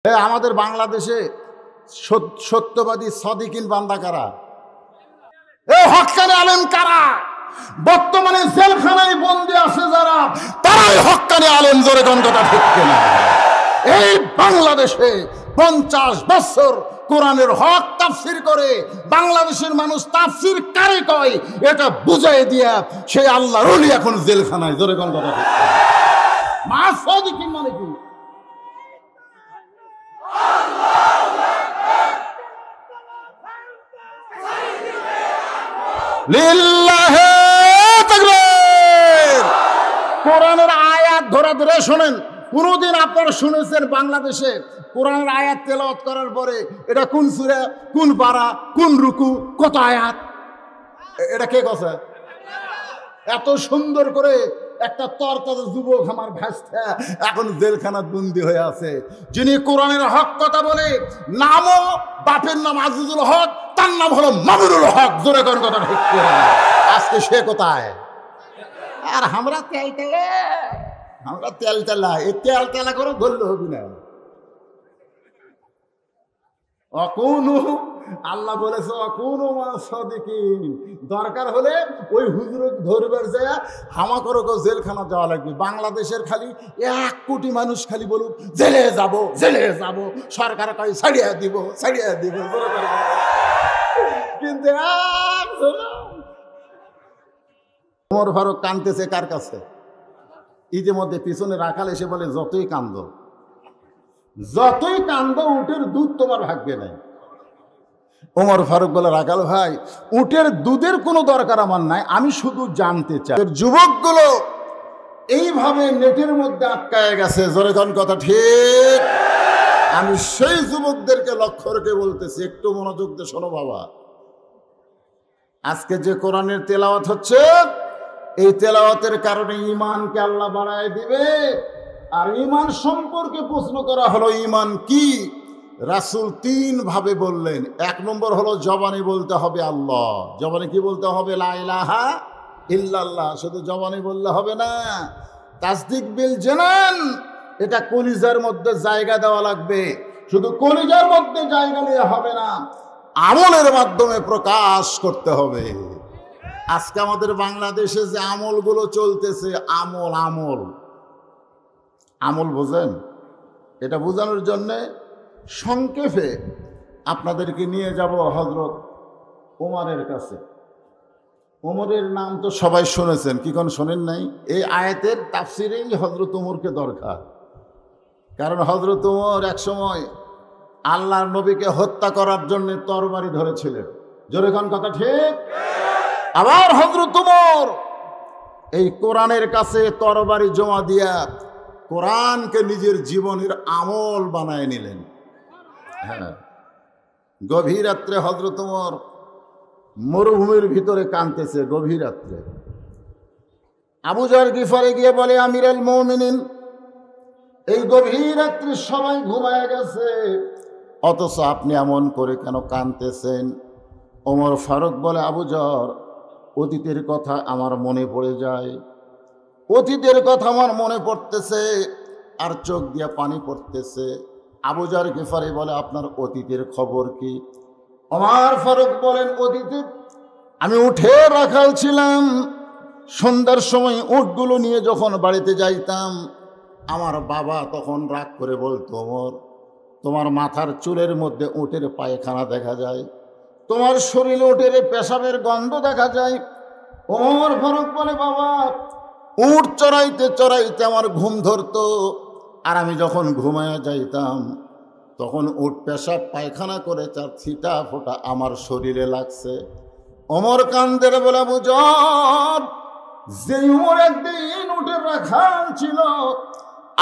আমাদের বাংলাদেশে সত্যবাদী সাদিকিন বান্দা কারা? হক্কানি আলেম কারা? বর্তমানে জেলখানায় বন্দী আছে যারা, তারাই হক্কানি আলেম। জোরে কোন কথা ঠিক কিনা? এই বাংলাদেশে 50 বছর কোরআনের হক তাফসির করে বাংলাদেশের মানুষ তাফসির কারে কয় এটা বুঝাই দিয়া সেই আল্লাহর ওলি এখন জেলখানায়। জোরে কোন কথা ঠিক কিনা? মা সাদিকিন মানে কি? লিল্লাহি তাকবীর। কোরআনের আয়াত ধরে ধরে শোনেন। কোনদিন আপনারা শুনেছেন বাংলাদেশে কোরআনের আয়াত তেলাওয়াত করার পরে এটা কোন সূরা, কোন পারা, কোন রুকু, কত আয়াত, এটা কে কথা? এত সুন্দর করে একটা তরতাজা যুবক আমার ভাইস্তা এখন জেলখানার বন্দী হয়ে আছে, যিনি কোরআনের হক কথা বলে। নামও বাপের নাম আজিজুল হক, তার নাম হলো মামুনুল হক। জোরে কোন কথা ঠিক করে? আজকে সে কোথায়? আর আমরা তেল তেলা এই তেল তেলা করে ধরলে হবি না। অকুনু, আল্লাহ বলেছে অকুনু মা সাদিকিন। দরকার হলে ওই হুজুর ধরবার যায় হামা করে জেলখানা যাওয়া লাগবে। বাংলাদেশের খালি 1 কোটি মানুষ খালি বলুক জেলে যাব, জেলে যাব, সরকার কয় ছাড়িয়ে দিব, ছাড়িয়ে দিব। কিন্তু ওমর ফারুক কাঁদতেছে কার কাছে? ইতিমধ্যে পিছনে রাখাল এসে বলে যতই কান্দ, যতই কান্দ, উটের দুধ তোমার ভাগ্যে নাই। ওমর ফারুক বলে রাখাল ভাই, উটের দুধের কোনো দরকার আমার নাই, আমি শুধু জানতে চাই। যুবকগুলো এইভাবে নেটের মধ্যে আটকায় গেছে। জোরে কোন কথা ঠিক? আমি সেই যুবকদেরকে লক্ষ্য রেখে বলতেছি, একটু মনোযোগ দিয়ে শোনো বাবা। আজকে যে কোরআনের তেলাওয়াত হচ্ছে, এই তেলাওয়াতের কারণে ঈমানকে আল্লাহ বাড়ায় দিবে। আর ঈমান সম্পর্কে প্রশ্ন করা হলো ঈমান কি? রাসূল 3 ভাবে বললেন। 1 নম্বর হলো জবানে বলতে হবে আল্লাহ। জবানে কি বলতে হবে? লা ইলাহা ইল্লাল্লাহ। শুধু জবানে বললে হবে না, তাসদিক বিল জানান, এটা কলিজার মধ্যে জায়গা দেওয়া লাগবে। শুধু কলিজার মধ্যে জায়গা নিয়ে হবে না, আমলের মাধ্যমে প্রকাশ করতে হবে। আজকে আমাদের বাংলাদেশে যে আমলগুলো চলতেছে, আমল আমল আমল বোঝেন? এটা বোঝানোর জন্যে সংক্ষেপে আপনাদেরকে নিয়ে যাব হযরত ওমরের কাছে। ওমরের নাম তো সবাই শুনেছেন, কি কোন শোনেন নাই? এই আয়াতের তাফসিরেই হযরত ওমরকে দরকার। কারণ হযরত ওমর এক সময় আল্লাহর নবীকে হত্যা করার জন্য তরবারি ধরেছিলেন। জোরে কোন কথা ঠিক? আবার হযরত ওমর এই কোরআনের কাছে তরবারি জমা দিয়া কোরআনকে নিজের জীবনের আমল বানায় নিলেন। হ্যাঁ, গভীর রাত্রে হযরত ওমর মরুভূমির ভিতরে কাঁদতেছে। গভীর রাত্রে আবু যর গিফারে গিয়ে বলে, আমিরুল মুমিনিন, এই গভীর রাত্রে সবাই ঘুমায় গেছে, অথচ আপনি এমন করে কেন কাঁদতেছেন? ওমর ফারুক বলে, আবু যর, অতীতের কথা আমার মনে পড়ে যায়, অতীতের কথা আমার মনে পড়তেছে আর চোখ দিয়ে পানি পড়তেছে। আবু যর গিফারি বলে, আপনার অতীতের খবর কি? ওমর ফারুক বলেন, অতীতে আমি উঠে রাখাল ছিলাম। সন্ধ্যার সময় উটগুলো নিয়ে যখন বাড়িতে যাইতাম, আমার বাবা তখন রাগ করে বলতো, ওমর, তোমার মাথার চুলের মধ্যে উটের পায়খানা দেখা যায়, তোমার শরীরে উটের পেশাবের গন্ধ দেখা যায়। ওমর ফারুক বলে, বাবা, উট চড়াইতে চড়াইতে আমার ঘুম ধরতো, আর আমি যখন ঘুমায়া যাইতাম তখন উট পেশাব পায়খানা করে তার ছিটা ফোটা আমার শরীরে লাগছে। ওমর কান্দের বলে, আবু যর, যে ওমর একদিন উটের রাখাল ছিল,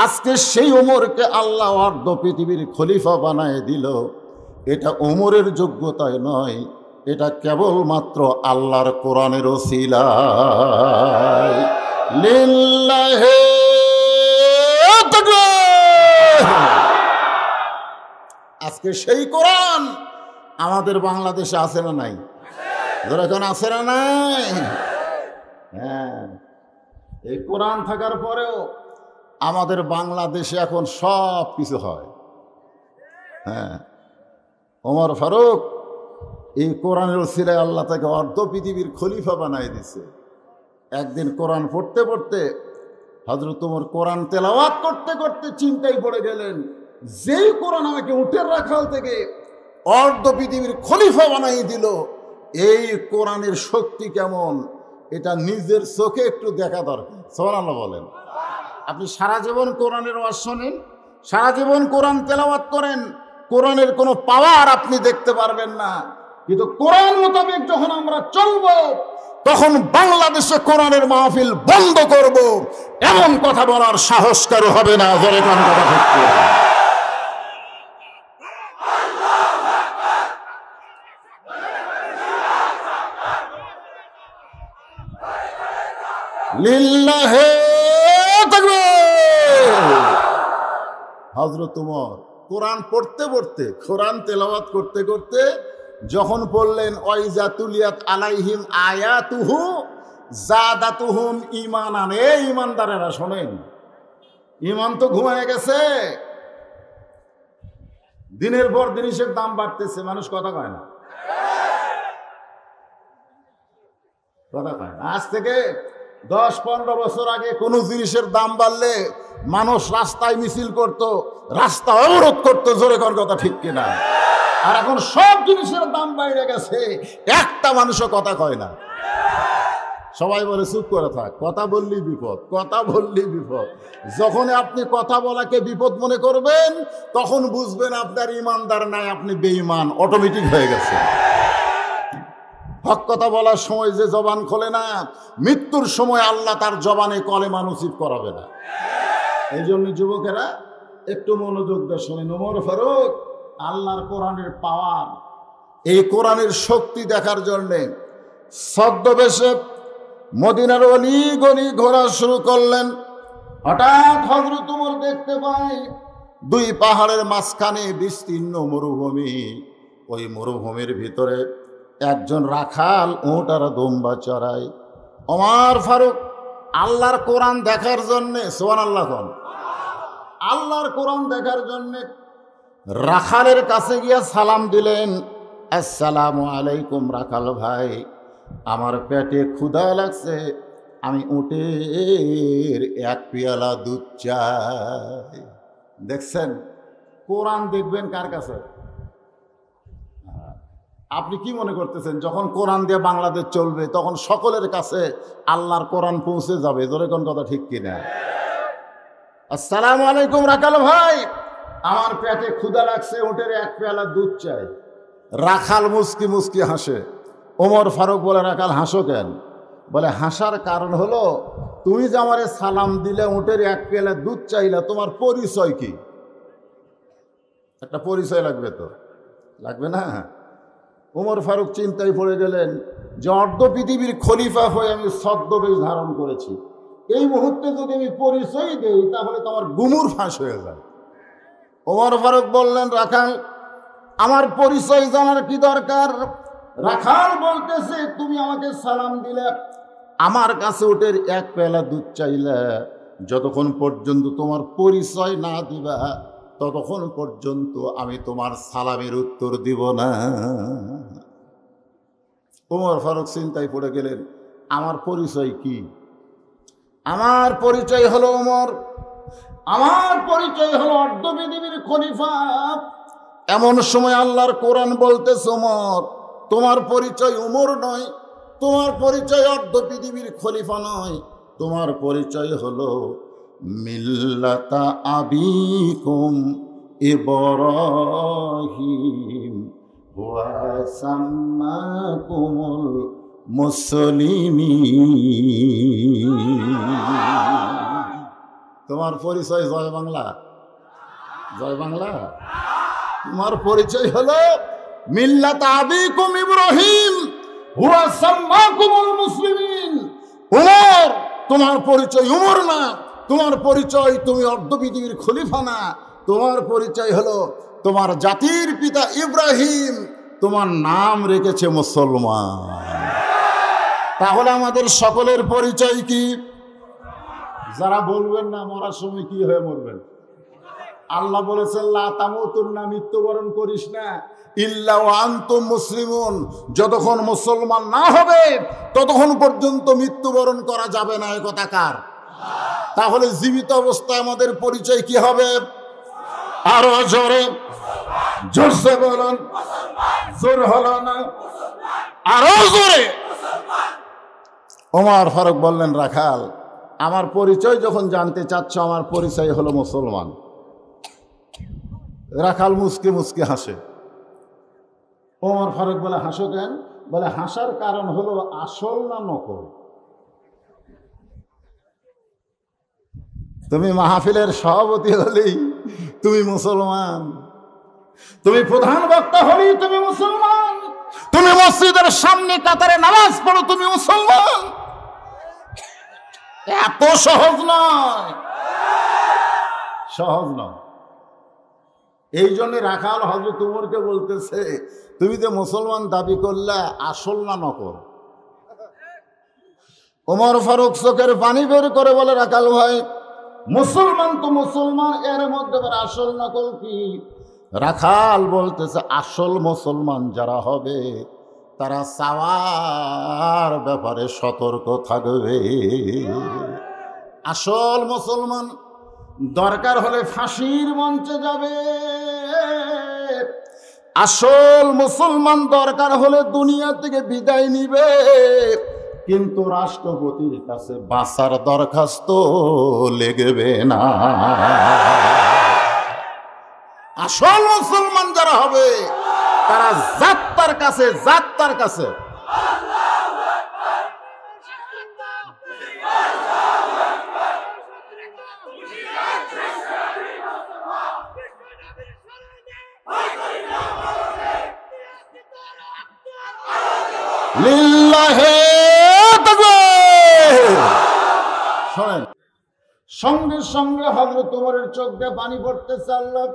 আজকে সেই ওমরকে আল্লাহ অর্ধ পৃথিবীর খলিফা বানায় দিল। এটা ওমরের যোগ্যতায় নয়, এটা কেবলমাত্র আল্লাহর কোরআনের ওসিলায়। লিল্লাহি তাকবীর। আজকে সেই কোরআন আমাদের বাংলাদেশে আছে না নাই? এখন আছে না নাই? হ্যাঁ, এই কোরআন থাকার পরেও আমাদের বাংলাদেশে এখন সব কিছু হয়। হ্যাঁ, ওমর ফারুক এই কোরআনের ওসিলায় আল্লাহ তাকে অর্ধ পৃথিবীর খলিফা বানাই দিছে। একদিন কোরআন পড়তে পড়তে হযরত ওমর কোরআন তেলাওয়াত করতে করতে চিন্তায় পড়ে গেলেন, যেই কোরআন আমাকে উটের রাখাল থেকে অর্ধ পৃথিবীর খলিফা বানাই দিল, এই কোরআনের শক্তি কেমন এটা নিজের চোখে একটু দেখা দরকার। সুবহানাল্লাহ বলেন। আপনি সারা জীবন কোরআনের ওয়াজ শোনেন, সারা জীবন কোরআন তেলাওয়াত করেন, কোরআনের কোনো পাওয়ার আপনি দেখতে পারবেন না। কিন্তু কোরআন মোতাবেক যখন আমরা চলব, তখন বাংলাদেশে কোরআনের মাহফিল বন্ধ করব, এমন কথা বলার সাহস কারো হবে না। জোরে কোন কথা হচ্ছে লিল্লাহে তাকবীর। হযরত ওমর কোরআন পড়তে পড়তে, কোরআন তেলাওয়াত করতে করতে যখন পড়লেন ওয়াইজা তুলিয়াত আলাইহিম আয়াতুহু জাদাতুহুম ঈমানান, এই ঈমানদারেরা শোনেন, ঈমান তো ঘুমায় গেছে, দিনের পর জিনিসের দাম বাড়তেছে, মানুষ কথা কয় না, কথা কয় না। আজ থেকে 10-15 বছর আগে কোনো জিনিসের দাম বাড়লে মানুষ রাস্তায় মিছিল করত, রাস্তা অবরোধ করতো, জোরে কোন কথা ঠিক কিনা? আর এখন সব জিনিসের দাম বাইরে গেছে, একটা মানুষও কথা কয় না, সবাই বলে চুপ করে থাক, কথা বললেই বিপদ, কথা বললেই বিপদ। যখন আপনি কথা বলাকে বিপদ মনে করবেন, তখন বুঝবেন আপনার ইমানদার নাই, আপনি বেঈমান অটোমেটিক হয়ে গেছে। হক কথা বলার সময় যে জবান খোলে না, মৃত্যুর সময় আল্লাহ তার জবানে কলেমা নসিব করাবে না। এই জন্য যুবকেরা একটু মনোযোগ দিয়ে শোনেন। ওমর ফারুক আল্লাহর কোরআনের পাওয়ার, এই কোরআনের শক্তি দেখার জন্যে ছদ্মবেশে মদিনার অলি গলি ঘোরা শুরু করলেন। হঠাৎ হযরত ওমর দেখতে পায় দুই পাহাড়ের মাঝখানে বিস্তীর্ণ মরুভূমি, ওই মরুভূমির ভিতরে একজন রাখাল উট আর দুম্বা চড়ায়। ওমর ফারুক আল্লাহর কোরআন দেখার জন্যে, সুবহানাল্লাহ কোন, আল্লাহর কোরআন দেখার জন্যে রাখালের কাছে গিয়া সালাম দিলেন, আসসালামু আলাইকুম রাখাল ভাই, আমার পেটে ক্ষুধা লাগছে, আমি উটের এক পেয়ালা দুধ চাই। দেখছেন, কোরআন দেখবেন কার কাছে? আপনি কি মনে করতেছেন যখন কোরআন দিয়ে বাংলাদেশ চলবে তখন সকলের কাছে আল্লাহর কোরআন পৌঁছে যাবে? জোরে কোন কথা ঠিক কিনা? আসসালামু আলাইকুম রাখাল ভাই, আমার পেটে ক্ষুধা লাগছে, উটের এক পেয়ালা দুধ চাই। রাখাল মুস্কি মুস্কি হাসে। ওমর ফারুক বলে, রাখাল হাসো কেন? বলে, হাসার কারণ হলো তুমি যে আমারে সালাম দিলে, উটের এক পেয়ালা দুধ চাইলা, তোমার পরিচয় কি? একটা পরিচয় লাগবে তো, লাগবে না? ওমর ফারুক চিন্তায় পড়ে গেলেন যে অর্ধ পৃথিবীর খলিফা হয়ে আমি ছদ্মবেশ ধারণ করেছি, এই মুহূর্তে যদি আমি পরিচয় দেই তাহলে তো আমার গুমুর ফাঁস হয়ে যায়। ওমর ফারুক বললেন, রাখাল আমার পরিচয় জানার কি দরকার? রাখাল বলতেছে, তুমি আমাকে সালাম দিলে, আমার কাছে উটের এক পেয়ালা দুধ চাইলে, যতক্ষণ পর্যন্ত তোমার পরিচয় না দিবা ততক্ষণ পর্যন্ত আমি তোমার সালামের উত্তর দিব না। ওমর ফারুক চিন্তায় পড়ে গেলেন, আমার পরিচয় কি? আমার পরিচয় হলো ওমর, আমার পরিচয় হলো অর্ধ পৃথিবীর খলিফা। এমন সময় আল্লাহর কোরআন বলতেছে, ওমর তোমার পরিচয় ওমর নয়, তোমার পরিচয় অর্ধ পৃথিবীর খলিফা নয়, তোমার পরিচয় হলো মিল্লাতা আবিকুম ইব্রাহিম ওয়া সাম্মাকুমুল মুসলিমিন। তোমার পরিচয় জয় বাংলা, জয় বাংলা। তোমার পরিচয় হলো মিল্লাতা আবিকুম ইব্রাহিম ওয়া সাম্মাকুমুল মুসলিমিন। ওমর তোমার পরিচয় ওমর না, তোমার পরিচয় তুমি অর্ধ পৃথিবীর খলিফা না, তোমার পরিচয় হলো তোমার জাতির পিতা ইব্রাহিম, তোমার নাম রেখেছে মুসলমান। তাহলে আমাদের সকলের পরিচয় কি? যারা বলবেন না মরার সময় কি হয়ে মরবেন, আল্লাহ বলেছেন লা তামুতুন্না, মৃত্যুবরণ করিস না, ইল্লা ওয়া আনতুম মুসলিমুন, যতক্ষণ মুসলমান না হবে ততক্ষণ পর্যন্ত মৃত্যুবরণ করা যাবে না। এ কথা কার? তাহলে জীবিত অবস্থায় আমাদের পরিচয় কি হবে? আরো জোরে, জোরসে বলুন, জোর হলো না, আরো জোরে। ওমর ফারুক বললেন, রাখাল আমার পরিচয় যখন জানতে চাচ্ছ, আমার পরিচয় হলো মুসলমান। রাখাল মুসকে মুসকে হাসে। ওমর ফারুক বলে, হাসো কেন? বলে, হাসার কারণ হলো আসল না নকল? তুমি মাহফিলের সভাপতি হলেই তুমি মুসলমান, তুমি প্রধান বক্তা হলেই তুমি মুসলমান, তুমি মসজিদের সামনে কাতারে নামাজ পড়ো তুমি মুসলমান। এত সহজ নয়, সহজ নয়। এই জন্য রাখাল হযরত উমরকে বলতেছে, তুমি যে মুসলমান দাবি করলে, আসল না নকল? ওমর ফারুক চোখের পানি বের করে বলে, রাখাল ভাই মুসলমান তো মুসলমান, এর মধ্যে আসল নকল কি? রাখাল বলতেছে, আসল মুসলমান যারা হবে তারা চাওয়ার ব্যাপারে সতর্ক থাকবে। আসল মুসলমান দরকার হলে ফাঁসির মঞ্চে যাবে, আসল মুসলমান দরকার হলে দুনিয়া থেকে বিদায় নিবে, কিন্তু রাষ্ট্রপতির কাছে বাঁচার দরখাস্ত লেগবে না। আসল মুসলমান যারা হবে তারা জাত্তার কাছে, জাত্তার কাছে লিল্লাহে তাকবীর। শোনেন, সঙ্গে সঙ্গে হযরত ওমরের চোখ দিয়ে পানি পড়তেছে। আল্লাহ,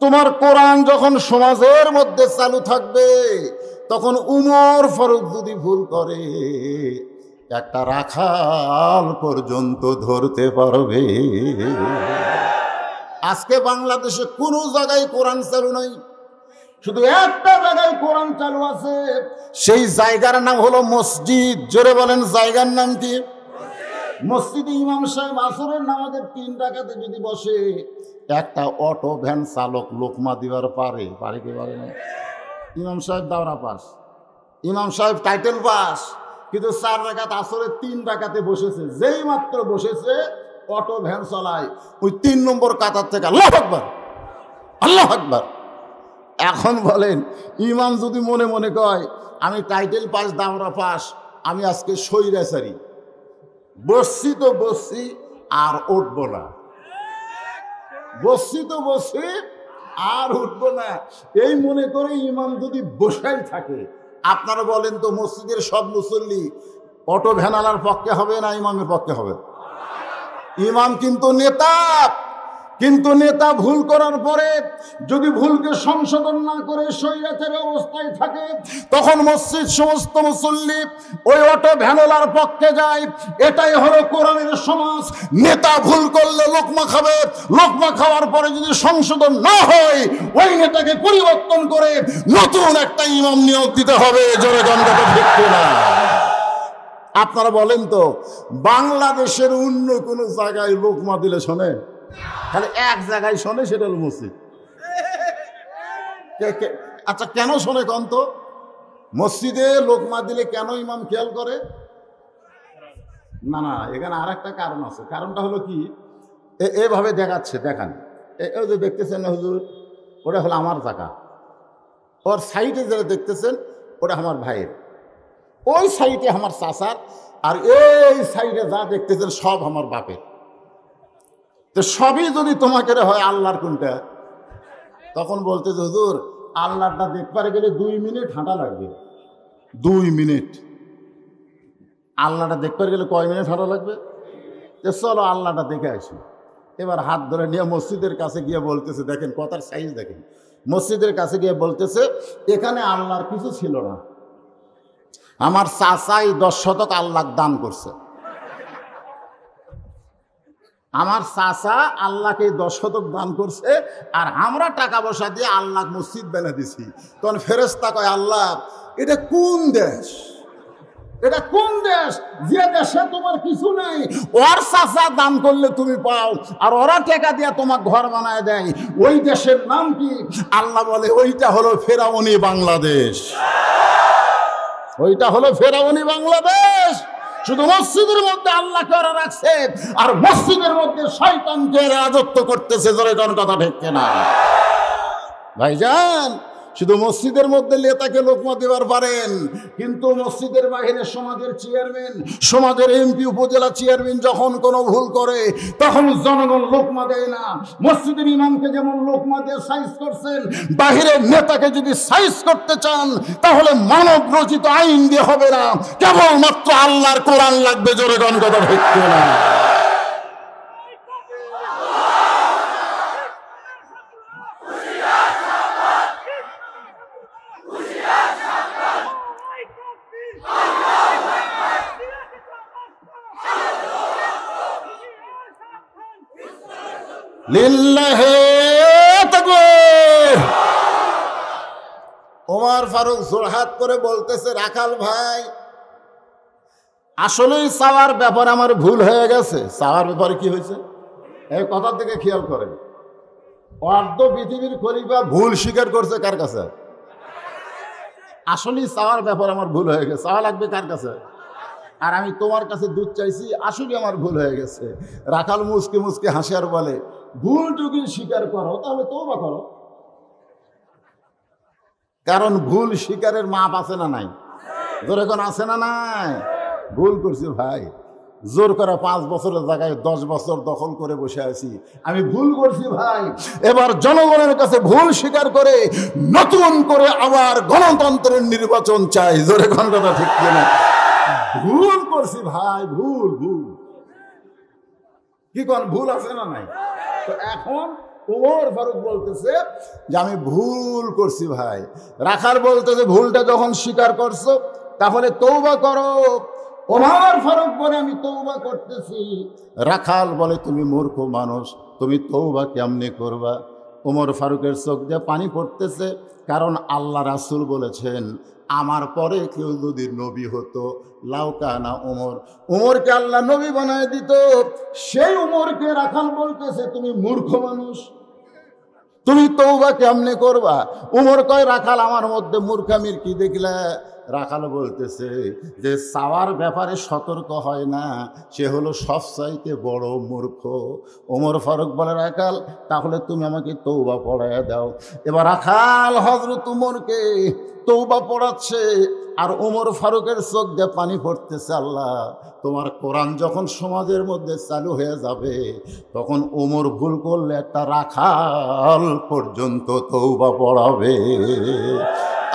তোমার কোরআন যখন সমাজের মধ্যে চালু থাকবে, তখন উমর ফারুক যদি ভুল করে একটা রাখাল পর্যন্ত ধরতে পারবে। আজকে বাংলাদেশে কোনো জায়গায় কোরআন চালু নাই, শুধু একটা জায়গায় কোরআন চালু আছে, সেই জায়গার নাম হলো মসজিদ। জোরে বলেন, জায়গার নাম কি? মসজিদে ইমাম সাহেব আসরের নামাজের 3 রাকাতে যদি বসে, একটা অটো ভ্যান চালক লোকমা দিবার পারে? পারে কি পারে না? ইমাম সাহেব দাওরা পাস, ইমাম সাহেব টাইটেল পাস, কিন্তু 4 রাকাত আসরের 3 রাকাতে বসেছে। যেই মাত্র বসেছে, অটো ভ্যান চলায় ওই 3 নম্বর কাতার থেকে আল্লাহু আকবার, আল্লাহু আকবার। এখন বলেন, ইমাম যদি মনে মনে কয় আমি টাইটেল পাস, দাওরা পাস, আমি আজকে স্বৈরাচারী, বসছি তো বসছি আর উঠবো না, বসছি তো বসছি আর উঠবো না, এই মনে করে ইমাম যদি বসাই থাকে, আপনারা বলেন তো মসজিদের সব মুসল্লি অটো ভ্যানালার পক্ষে হবে না ইমামের পক্ষে হবে? ইমাম কিন্তু নেতা, কিন্তু নেতা ভুল করার পরে যদি ভুলকে সংশোধন না করে স্বৈরাচারী অবস্থায় থাকে, তখন মসজিদ সমস্ত মুসল্লি ওই অটো ভ্যানওয়ালার পক্ষে যায়। এটাই হলো কোরআনের সমাজ। নেতা ভুল করলে লোকমা খাবে, লোকমা খাওয়ার পরে যদি সংশোধন না হয়, ওই নেতাকে পরিবর্তন করে নতুন একটা ইমাম নিয়োগ দিতে হবে। জোরে গন্ধটা ঠিক না? আপনারা বলেন তো, বাংলাদেশের অন্য কোনো জায়গায় লোকমা দিলে শোনে? খালি এক জায়গায় শোনে, সেটা হলো মসজিদ। আচ্ছা, কেন শোনে কন তো? মসজিদে লোকমা দিলে কেন ইমাম খেয়াল করে? না না, এখানে আর একটা কারণ আছে। কারণটা হলো কি, এভাবে দেখাচ্ছে, দেখান, এই যে দেখতেছেন না হুজুর, ওটা হলো আমার জায়গা। ওর সাইডে যেটা দেখতেছেন, ওটা আমার ভাইয়ের, ওই সাইডে আমার চাচার, আর এই সাইডে যা দেখতেছেন সব আমার বাপের। তো সবই যদি তোমাকে হয়, আল্লাহর কোনটা? তখন বলতে যে হুজুর, আল্লাহটা দেখতে গেলে 2 মিনিট হাঁটা লাগবে। 2 মিনিট আল্লাহটা দেখতে গেলে কয় মিনিট হাঁটা লাগবে? চলো আল্লাহটা দেখে আসি। এবার হাত ধরে নিয়ে মসজিদের কাছে গিয়ে বলতেছে, দেখেন কথার সাইজ দেখেন, মসজিদের কাছে গিয়ে বলতেছে, এখানে আল্লাহর কিছু ছিল না, আমার চাচাই 10 শতক আল্লাহ দান করছে। আমার চাচা আল্লাহকে 10 শতক দান করছে, আর আমরা টাকা পয়সা দিয়ে আল্লাহ মসজিদ বানিয়ে দিছি। তখন ফেরেশতা কয়, আল্লাহ এটা কোন দেশ? এটা কোন দেশ যে দেশে তোমার কিছু নেই, ওর চাচা দান করলে তুমি পাও, আর ওরা টাকা দিয়ে তোমার ঘর বানায় দেয়, ওই দেশের নাম কি? আল্লাহ বলে, ওইটা হলো ফেরাউনি বাংলাদেশ। ওইটা হলো ফেরাউনি বাংলাদেশ। শুধু মসজিদের মধ্যে আল্লাহকে ওরা রাখছে, আর মসজিদের মধ্যে শয়তানকে রাজত্ব করতেছে। জোরে কোন কথা ঠিক কিনা ভাইজান? শুধু মসজিদের মধ্যে নেতাকে লোকমা দেবার পারেন, কিন্তু মসজিদের বাইরে সমাজের চেয়ারম্যান, সমাজের এমপি, উপজেলা চেয়ারম্যান যখন কোনো ভুল করে তখন জনগণ লোকমা দেয় না। মসজিদের ইমামকে যেমন লোকমা দিয়ে সাইজ করছেন, বাহিরের নেতাকে যদি সাইজ করতে চান তাহলে মানব রচিত আইন দিয়ে হবে না, কেবলমাত্র আল্লাহর কোরআন লাগবে। জোরে কোন কথা ঠিক কিনা? লিল্লাহি তাকবীর। ওমর ফারুক জোরহাত করে বলতেছে, রাখাল ভাই, আসলেই চাওয়ার ব্যাপারে আমার ভুল হয়ে গেছে। চাওয়ার ব্যাপারে কি হয়েছে? এই কথার দিকে খেয়াল করেন। অর্ধ পৃথিবীর খলিফা ভুল স্বীকার করছে কার কাছে? আসলেই চাওয়ার ব্যাপারে আমার ভুল হয়ে গেছে। চাওয়া লাগবে কার কাছে? আর আমি তোমার কাছে দুধ চাইছি, আসলে আমার ভুল হয়ে গেছে। রাখাল মুসকে মুসকে হাসে আর বলে, ভুল যদি স্বীকার করো তাহলে তওবা করো। কারণ ভুল স্বীকারের মাপ আছে না নাই? জোরে কোন আছে না নাই? ভুল করছি ভাই, জোর করে 5 বছরের জায়গায় 10 বছর দখল করে বসে আছি, আমি ভুল করছি ভাই। এবার জনগণের কাছে ভুল স্বীকার করে নতুন করে আবার গণতন্ত্রের নির্বাচন চাই। জোরে কোন কথা ঠিক কিনা? ভুল করছি ভাই, ভুল ভুল কি কোন ভুল আছে না নাই? তো এখন ওমর ফারুক বলতেছে যে আমি ভুল করছি ভাই। রাখাল বলতেছে, ভুলটা যখন স্বীকার করছো তাহলে তওবা করো। ওমর ফারুক বলে, আমি তওবা করতেছি। রাখাল বলে, তুমি মূর্খ মানুষ, তুমি তওবা কেমনে করবা? ওমর ফারুকের চোখ দিয়ে পানি পড়তেছে, কারণ আল্লাহ রাসূল বলেছেন, আমার পরে কেউ যদি নবী হতো, লাউকানা ওমর, ওমরকে আল্লাহ নবী বানায় দিত। সেই ওমরকে রাখাল বলতেছে, তুমি মূর্খ মানুষ, তুমি তওবা কেমনে করবা? ওমর কয়, রাখাল আমার মধ্যে মূর্খামির কি দেখলা? রাখাল বলতেছে যে চাওয়ার ব্যাপারে সতর্ক হয় না, সে হলো সবচাইতে বড় মূর্খ। ওমর ফারুক বলে, রাখাল তাহলে তুমি আমাকে তওবা পড়াইয়া দাও। এবার রাখাল হযরত ওমরকে তওবা পড়াচ্ছে, আর ওমর ফারুকের চোখ দিয়ে পানি পড়তেছে। আল্লাহ, তোমার কোরআন যখন সমাজের মধ্যে চালু হয়ে যাবে, তখন ওমর ভুল করলে একটা রাখাল পর্যন্ত তওবা পড়াবে।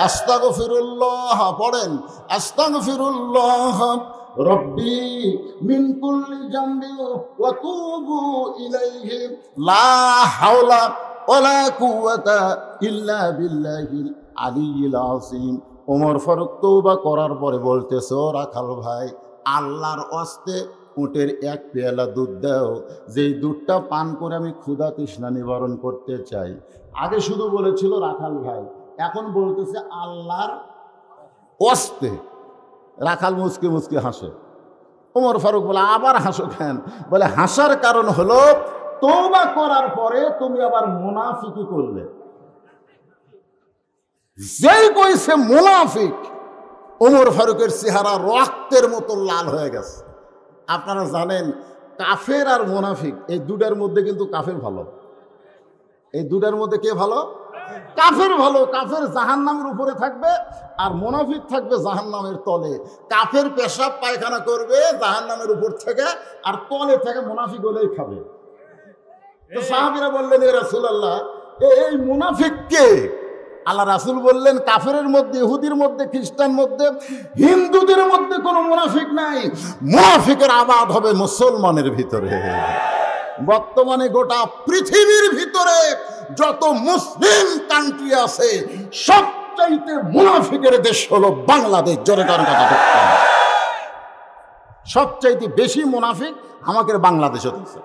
আস্তাগফিরুল্লাহ পড়েন, আস্তাগফিরুল্লাহ রব্বি মিন কুল্লি জামবি ওয়া তুবু ইলাইহি লা হাওলা ওয়ালা কুওয়াতা ইল্লা বিল্লাহিল আলিয়্যিল আযীম। ওমর ফারুক তওবা করার পরে বলতেছে, ও রাখাল ভাই, আল্লাহর ওয়াস্তে উটের 1 পেয়ালা দুধ দাও, যেই দুধটা পান করে আমি ক্ষুধা তৃষ্ণা নিবারণ করতে চাই। আগে শুধু বলেছিল রাখাল ভাই, এখন বলতেছে আল্লাহর ওয়াস্তে। রাখাল মুচকে মুচকে হাসে। ওমর ফারুক বলে, আবার হাসো কেন? বলে, হাসার কারণ হলো তওবা করার পরে তুমি আবার মুনাফিকি করলে। যেই কইছে মুনাফিক, ওমর ফারুকের চেহারা রক্তের মতো লাল হয়ে গেছে। আপনারা জানেন, কাফের আর মুনাফিক এই দুটার মধ্যে কিন্তু কাফের ভালো। এই দুটার মধ্যে কে ভালো? কাফের ভালো। কাফের জাহান্নামের উপরে থাকবে, আর মুনাফিক থাকবে জাহান্নামের তলে। কাফের পেশাব পায়খানা করবে জাহান্নামের উপর থেকে, আর তলে থেকে মুনাফিক হলেই খাবে। তো সাহাবীরা বললেন, এ রাসূলুল্লাহ, এই মুনাফিক কে? আল্লাহ রাসূল বললেন, কাফেরের মধ্যে, ইহুদির মধ্যে, খ্রিস্টান মধ্যে, হিন্দুদের মধ্যে কোনো মুনাফিক নাই। মুনাফিকের আবাদ হবে মুসলমানের ভিতরে। বর্তমানে গোটা পৃথিবীর ভিতরে যত মুসলিম কান্ট্রি আছে, সবচাইতে মুনাফিকের দেশ হলো বাংলাদেশ। জোরে কারণ কথা বলতে, সবচাইতে বেশি মুনাফিক আমাদের বাংলাদেশ হচ্ছে।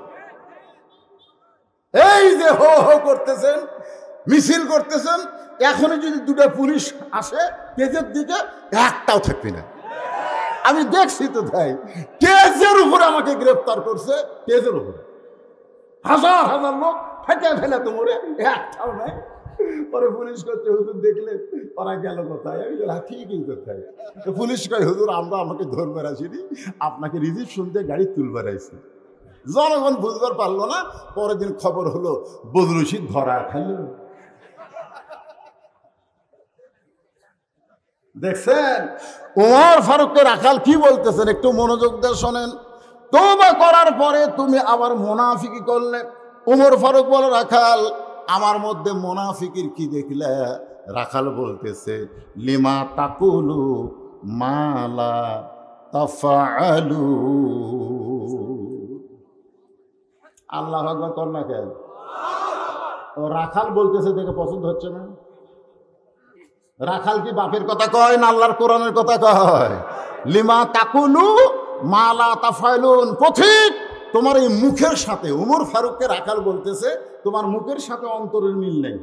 এই যে হো হো করতেছেন, মিছিল করতেছেন, এখনই যদি দুটো পুলিশ আসে তেজের দিকে, একটাও থাকবে না। আমি দেখছি তো তাই, তেজের উপরে আমাকে গ্রেফতার করছে, তেজের উপরে হাজার হাজার লোক ফেটে ফেলে তোমরে, একটাও নাই। পরে পুলিশ করছে, হুজুর দেখলে ওরা গেল কোথায়? আমি বললাম ঠিকই কোথায়। তো পুলিশ কয়, হুজুর আমরা আমাকে ধরবার আসিনি, আপনাকে রিজিভ শুনতে গাড়ি তুলবার আইছি। জনগণ বুঝবার পারলো না। পরের দিন খবর হলো বদরুশিদ ধরা খাইল। দেখছেন ওমর ফারুককে রাখাল কি বলতেছেন, একটু মনোযোগ দিয়ে শোনেন। তওবা করার পরে তুমি আবার মুনাফিকি করলে। ওমর ফারুক বলে, রাখাল আমার মধ্যে মুনাফিকির কি দেখলে? রাখাল বলতেছে, লিমা তাকুলু মালা তাফআলু। আল্লাহ আকবার কর না কেন? রাখাল বলতেছে দেখে পছন্দ হচ্ছে না। রাখাল কি বাপের কথা কয় না আল্লাহর কোরআনের কথা কয়? লিমা তাকুলু মালা তাফাইলুন। পথিক, তোমার এই মুখের সাথে, ওমর ফারুককে রাখাল বলতেছে, তোমার মুখের সাথে অন্তরের মিল নেই।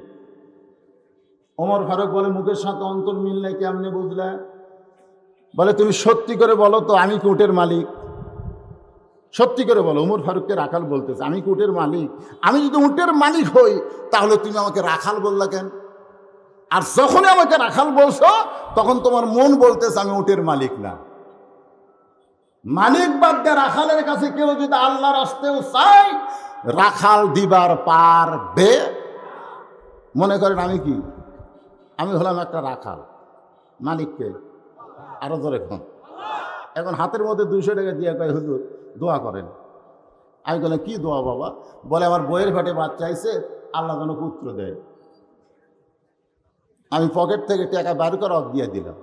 ওমর ফারুক বলে, মুখের সাথে অন্তর মিল নেই কেমনে বুঝলে? বলে, তুমি সত্যি করে বলো তো, আমি কি উটের মালিক? সত্যি করে বলো। ওমর ফারুককে রাখাল বলতেছে, আমি কি উটের মালিক? আমি যদি উটের মালিক হই তাহলে তুমি আমাকে রাখাল বললা কেন? আর যখনই আমাকে রাখাল বলছো তখন তোমার মন বলতেছে আমি উটের মালিক না। মালিক বাদ দিয়ে রাখালের কাছে কেউ যদি আল্লাহর আসতেও চাই, রাখাল দিবার পারবে। মনে করেন আমি কি, আমি হলাম একটা রাখাল, মালিককে আরো ধরে এখন হাতের মধ্যে 200 টাকা দিয়ে কয়, হুজুর দোয়া করেন। আমি বললাম, কি দোয়া বাবা? বলে, আমার বইয়ের পেটে বাচ্চা আইছে, আল্লাহ যেন পুত্র দেয়। আমি পকেট থেকে টাকা বার করে দিয়ে দিলাম।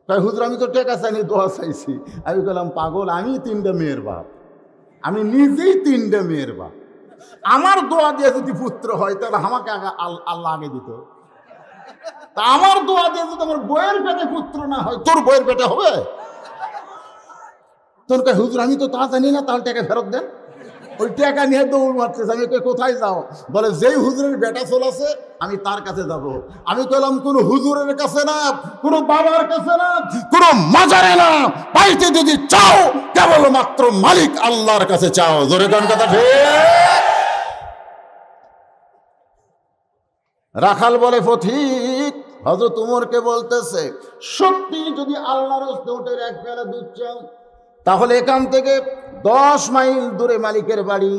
তাই হুজুর আমি তো টাকা চাইনি, দোয়া চাইছি। আমি বললাম, পাগল, আমি 3টে মেয়ের বাপ, আমি নিজেই 3টে মেয়ের বাপ। আমার দোয়া দিয়ে যদি পুত্র হয় তাহলে আমাকে আল্লাহ আগে দিত। তা আমার দোয়া দিয়ে যদি আমার বইয়ের পেটে পুত্র না হয়, তোর বইয়ের পেটে হবে? তোর কয়, হুজুর আমি তো তা জানি না, তাহলে টাকা ফেরত দেন। ওই টাকা নিয়ে দৌড় মারতেছে। আমি কোথায় যাও? বলে, যেই হুজুরের বেটা চলেছে আমি তার কাছে যাব। আমি কইলাম, কোন হুজুরের কাছে না, কোন বাবার কাছে না, কোন মাজারে না, পাইতে যদি চাও কেবলমাত্র মালিক আল্লাহর কাছে চাও। জোরে কোন কথা ঠিক? রাখাল বলে, পথিক হযরত ওমরকে বলতেছে, সত্যি যদি আল্লাহর রাস্তায় উটের এক পেয়ালা দুধ চাও তাহলে এখান থেকে 10 মাইল দূরে মালিকের বাড়ি।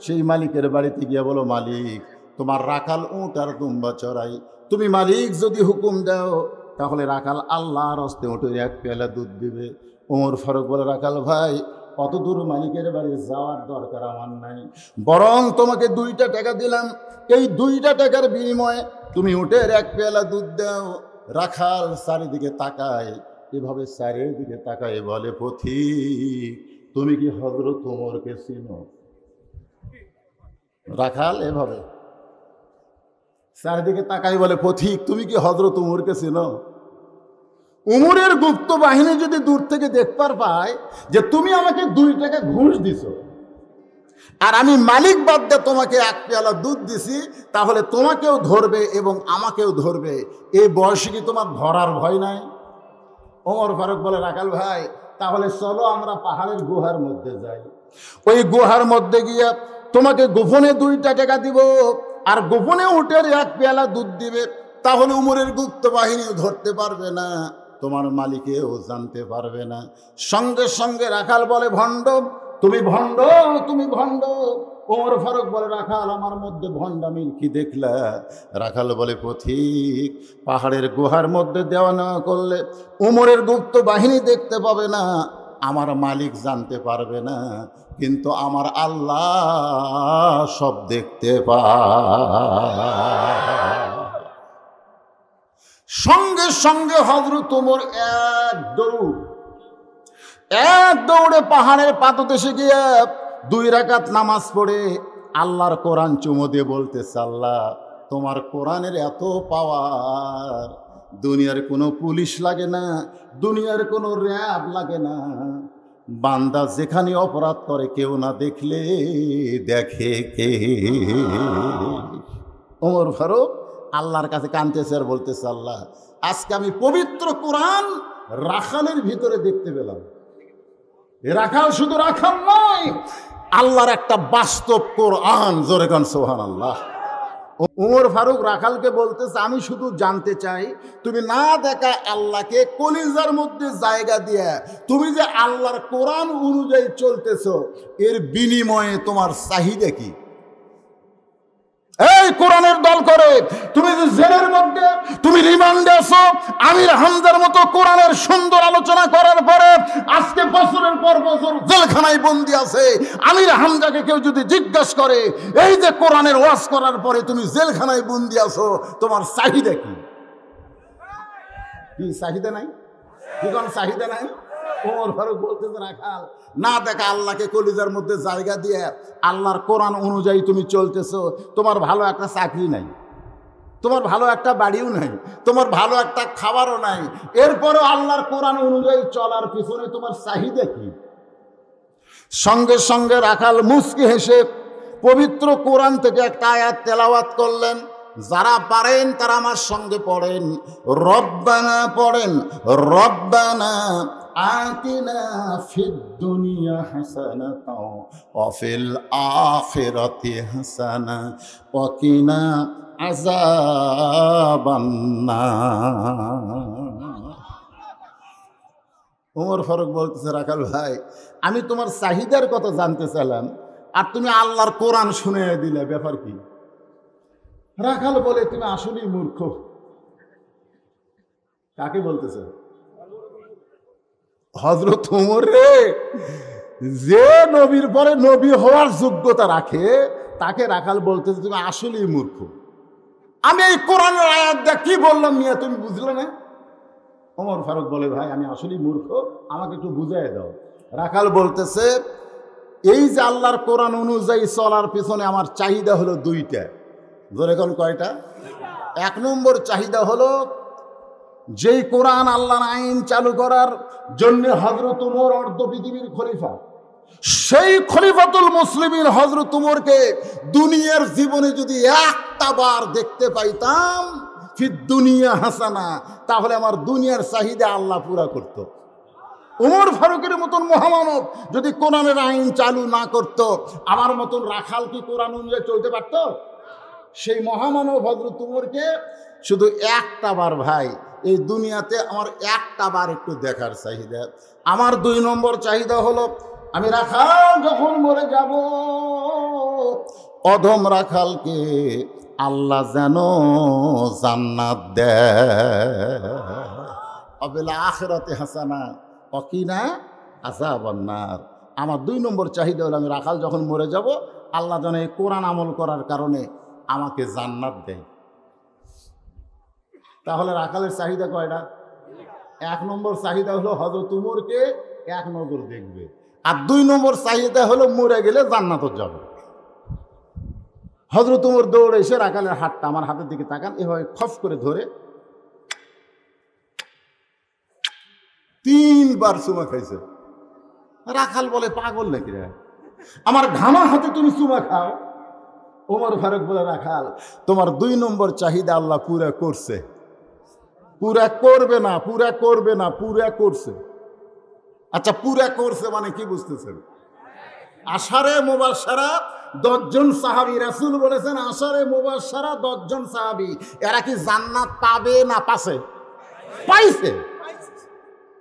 সেই মালিকের বাড়িতে গিয়ে বলো, মালিক তোমার রাখাল উট আর দুম্বা চড়াই। তুমি মালিক যদি হুকুম দাও তাহলে রাখাল আল্লাহর রাস্তায় উটের এক পেয়ালা দুধ দিবে। ওমর ফারুক বলে, রাখাল ভাই অত দূর মালিকের বাড়ি যাওয়ার দরকার আমার নাই, বরং তোমাকে 2টা টাকা দিলাম, এই 2টা টাকার বিনিময়ে তুমি উটের এক পেয়ালা দুধ দাও। রাখাল চারিদিকে তাকায়, এভাবে চারিদিকে তাকায় বলে, পথিক তুমি কি হযরত ওমরকে চিনো? রাখাল এভাবে চারিদিকে তাকায় বলে, পথিক তুমি কি হযরত ওমরকে চিনো? উমরের গুপ্ত বাহিনী যদি দূর থেকে দেখতে পায় যে তুমি আমাকে 2 টাকা ঘুষ দিছো আর আমি মালিক বাদ দিয়ে তোমাকে এক পেয়ালা দুধ দিছি, তাহলে তোমাকেও ধরবে এবং আমাকেও ধরবে। এই বয়সে কি তোমার ধরার ভয় নাই? ওমর ফারুক বলে, রাখাল ভাই তাহলে চলো আমরা পাহাড়ের গুহার মধ্যে যাই। ওই গুহার মধ্যে গিয়ে তোমাকে গোপনে 2টা টাকা দিব আর গোপনে উটের এক পেয়ালা দুধ দিবে। তাহলে উমরের গুপ্ত বাহিনীও ধরতে পারবে না, তোমার মালিকেও জানতে পারবে না। সঙ্গে সঙ্গে রাখাল বলে, ভণ্ড, তুমি ভণ্ড, তুমি ভণ্ড। ওমর ফারুক বলে, রাখাল আমার মধ্যে ভণ্ডামির কি দেখলা? রাখাল বলে, পথিক পাহাড়ের গুহার মধ্যে দেওয়া নেওয়া করলে উমরের গুপ্ত বাহিনী দেখতে পাবে না, আমার মালিক জানতে পারবে না, কিন্তু আমার আল্লাহ সব দেখতে পায়। সঙ্গে সঙ্গে হযরত ওমর এক দৌড়ে পাহাড়ের পাদদেশে গিয়ে 2 রাকাত নামাজ পড়ে আল্লাহর কোরআন চুমো দিয়ে বলতেছে, আল্লাহ তোমার কোরআনের এত পাওয়ার, দুনিয়ার কোনো পুলিশ লাগে না, দুনিয়ার কোনো র্যাব লাগে না, বান্দা যেখানে অপরাধ করে কেউ না দেখলে দেখে কে। ওমর ফারুক আল্লাহর কাছে কাঁদতেছে আর বলতেছে, আল্লাহ আজকে আমি পবিত্র কোরআন রাখালের ভিতরে দেখতে পেলাম। রাখাল শুধু রাখাল নয়, আল্লাহর একটা বাস্তব কোরআন। জোরে কান সুবহানাল্লাহ। ওমর ফারুক রাখালকে বলতেছে, আমি শুধু জানতে চাই তুমি না দেখা আল্লাহকে কলিজার মধ্যে জায়গা দিয়ে তুমি যে আল্লাহর কোরআন অনুযায়ী চলতেছো, এর বিনিময়ে তোমার চাহিদা কি? এই কোরআনের দল করে তুমি যে জেলের মধ্যে, তুমি রিমান্ডে আছো, আমির হামজার মতো কোরআনের সুন্দর আলোচনা করার পরে আজকে বছরের পর বছর জেলখানায় বন্দি আছে। আমির হামজাকে কেউ যদি জিজ্ঞাসা করে, এই যে কোরআনের ওয়াজ করার পরে তুমি জেলখানায় বন্দি আছো, তোমার চাহিদা কি? কি চাহিদা নাই? কি কোন চাহিদা নাই? ওমর ফারুক বলতেছে, রাখাল না দেখা আল্লাহকে কলিজার মধ্যে জায়গা দিয়ে আল্লাহর কোরআন অনুযায়ী তুমি চলতেছো, তোমার ভালো একটা চাকরি নাই, তোমার ভালো একটা বাড়িও নাই, তোমার ভালো একটা খাবারও নাই, এরপরও আল্লাহর কোরআন অনুযায়ী চলার পিছনে তোমার চাহিদা কি? সঙ্গে সঙ্গে রাখাল মুচকি হেসে পবিত্র কোরআন থেকে একটা আয়াত তেলাওয়াত করলেন। যারা পারেন তারা আমার সঙ্গে পড়েন, রব্বানা পড়েন, রব্বানা আতিনা ফিদ দুনিয়া হাসানাতাও ওয়া ফিল আখিরাতি হাসানা ওয়া কিনা আযাবান নার। ওমর ফারুক বলতেছে, রাখাল ভাই আমি তোমার চাহিদার কথা জানতে চাইলাম আর তুমি আল্লাহর কোরআন শুনে দিলে, ব্যাপার কি? রাখাল বলে, তুমি আসলেই মূর্খ। কাকে বলতেছে? হযরত ওমর রে, যে নবীর পরে নবী হওয়ার যোগ্যতা রাখে তাকে রাখাল বলতেছে তুমি আসলেই মূর্খ। আমি এই কোরআনের আয়াত দিয়ে কি বললাম মিয়া, তুমি বুঝলে না? ওমর ফারুক বলে, ভাই আমি আসলেই মূর্খ, আমাকে একটু বুঝাই দাও। রাখাল বলতেছে, এই যে আল্লাহর কোরআন অনুযায়ী চলার পিছনে আমার চাহিদা হলো দুইটা। ধরে কোন কয়টা? এক নম্বর চাহিদা হলো, যেই কোরআন আল্লাহর আইন চালু করার জন্য হযরত ওমর অর্ধ পৃথিবীর খলিফা, সেই খলিফাতুল মুসলিমিন হযরত ওমরকে দুনিয়ার জীবনে যদি একটা বার দেখতে পাইতাম ফিদ দুনিয়া হাসানা, তাহলে আমার দুনিয়ার চাহিদা আল্লাহ পুরা করত। ওমর ফারুকের মতন মহামানব যদি কোরআনের আইন চালু না করত, আমার মতন রাখাল কি কোরআন অনুযায়ী চলতে পারত? সেই মহামানব হযরত ওমরকে শুধু একটা বার, ভাই এই দুনিয়াতে আমার একটা বার একটু দেখার চাহিদা। আমার দুই নম্বর চাহিদা হলো, আমি রাখাল যখন মরে যাব, অধম রাখালকে আল্লাহ যেন জান্নাত দেয়, অবিল আখিরাতি হাসানা ওয়া কিনা আযাবান নার। আমার দুই নম্বর চাহিদা হলো, আমি রাখাল যখন মরে যাব, আল্লাহ যেন এই কোরআন আমল করার কারণে আমাকে জান্নাত দেয়। তাহলে রাখালের চাহিদা কয়টা? এক নম্বর চাহিদা হলো হযরত ওমরকে এক নজর দেখবে, আর দুই নম্বর চাহিদা হলো মরে গেলে জান্নাতে যাবে। হযরত ওমর দৌড়ে এসে রাখালের হাতটা আমার হাতের দিকে তাকান, এভাবে খপ করে ধরে 3 বার চুমা খাইছে। রাখাল বলে, পাগল নাকি রে, আমার ঘামা হাতে তুমি চুমা খাও? ওমর ফারুক বলে, রাখাল তোমার দুই নম্বর চাহিদা আল্লাহ পুরা করছে। পুরা করবে না, পুরা করবে না, পুরা করছে। আচ্ছা পুরা করছে মানে কি বুঝতেছেন? আশারে মুবাশশারা 10 জন সাহাবী, রাসূল বলেছেন আশারে মুবাশশারা 10 জন সাহাবী, এরা কি জান্নাত পাবে না পাছে? পাইছে।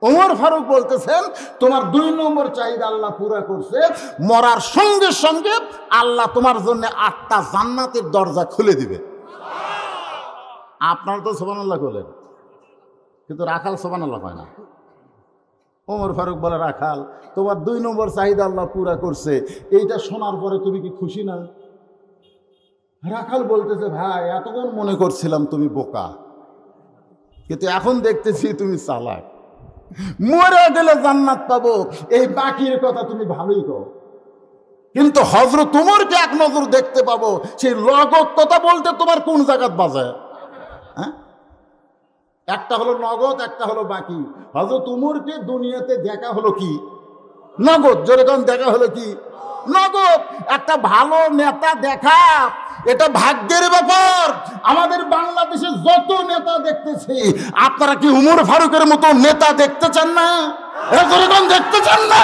ওমর ফারুক বলতেছেন তোমার দুই নম্বর চাহিদা আল্লাহ পুরা করছে, মরার সঙ্গে সঙ্গে আল্লাহ তোমার জন্য 8টা জান্নাতের দরজা খুলে দিবে। আপনারা তো সুবহানাল্লাহ বলেন, কিন্তু রাখাল সুবহানাল্লাহ হয় না। ওমর ফারুক বলে, রাখাল তোমার দুই নম্বর চাহিদা আল্লাহ পুরা করছে, এইটা শোনার পরে তুমি কি খুশি না? রাখাল বলতেছে, ভাই এতক্ষণ মনে করছিলাম তুমি বোকা, কিন্তু এখন দেখতেছি তুমি চালাক। মরে গেলে জান্নাত পাবো, এই বাকির কথা তুমি ভালোই কও, কিন্তু হযরত ওমরকে এক নজর দেখতে পাবো, সেই লগত কথা বলতে তোমার কোন জায়গাত বাজায়? হ্যাঁ, একটা হলো নগদ, একটা হলো বাকি। হযরত ওমরকে দুনিয়াতে দেখা হলো কি? নগদ। যেরকম দেখা হলো কি নগদ। একটা ভালো নেতা দেখা এটা ভাগ্যের ব্যাপার। আমাদের বাংলাদেশে যত নেতা দেখতেছি, আপনারা কি উমর ফারুকের মতো নেতা দেখতে চান না? যেরকম দেখতে চান না?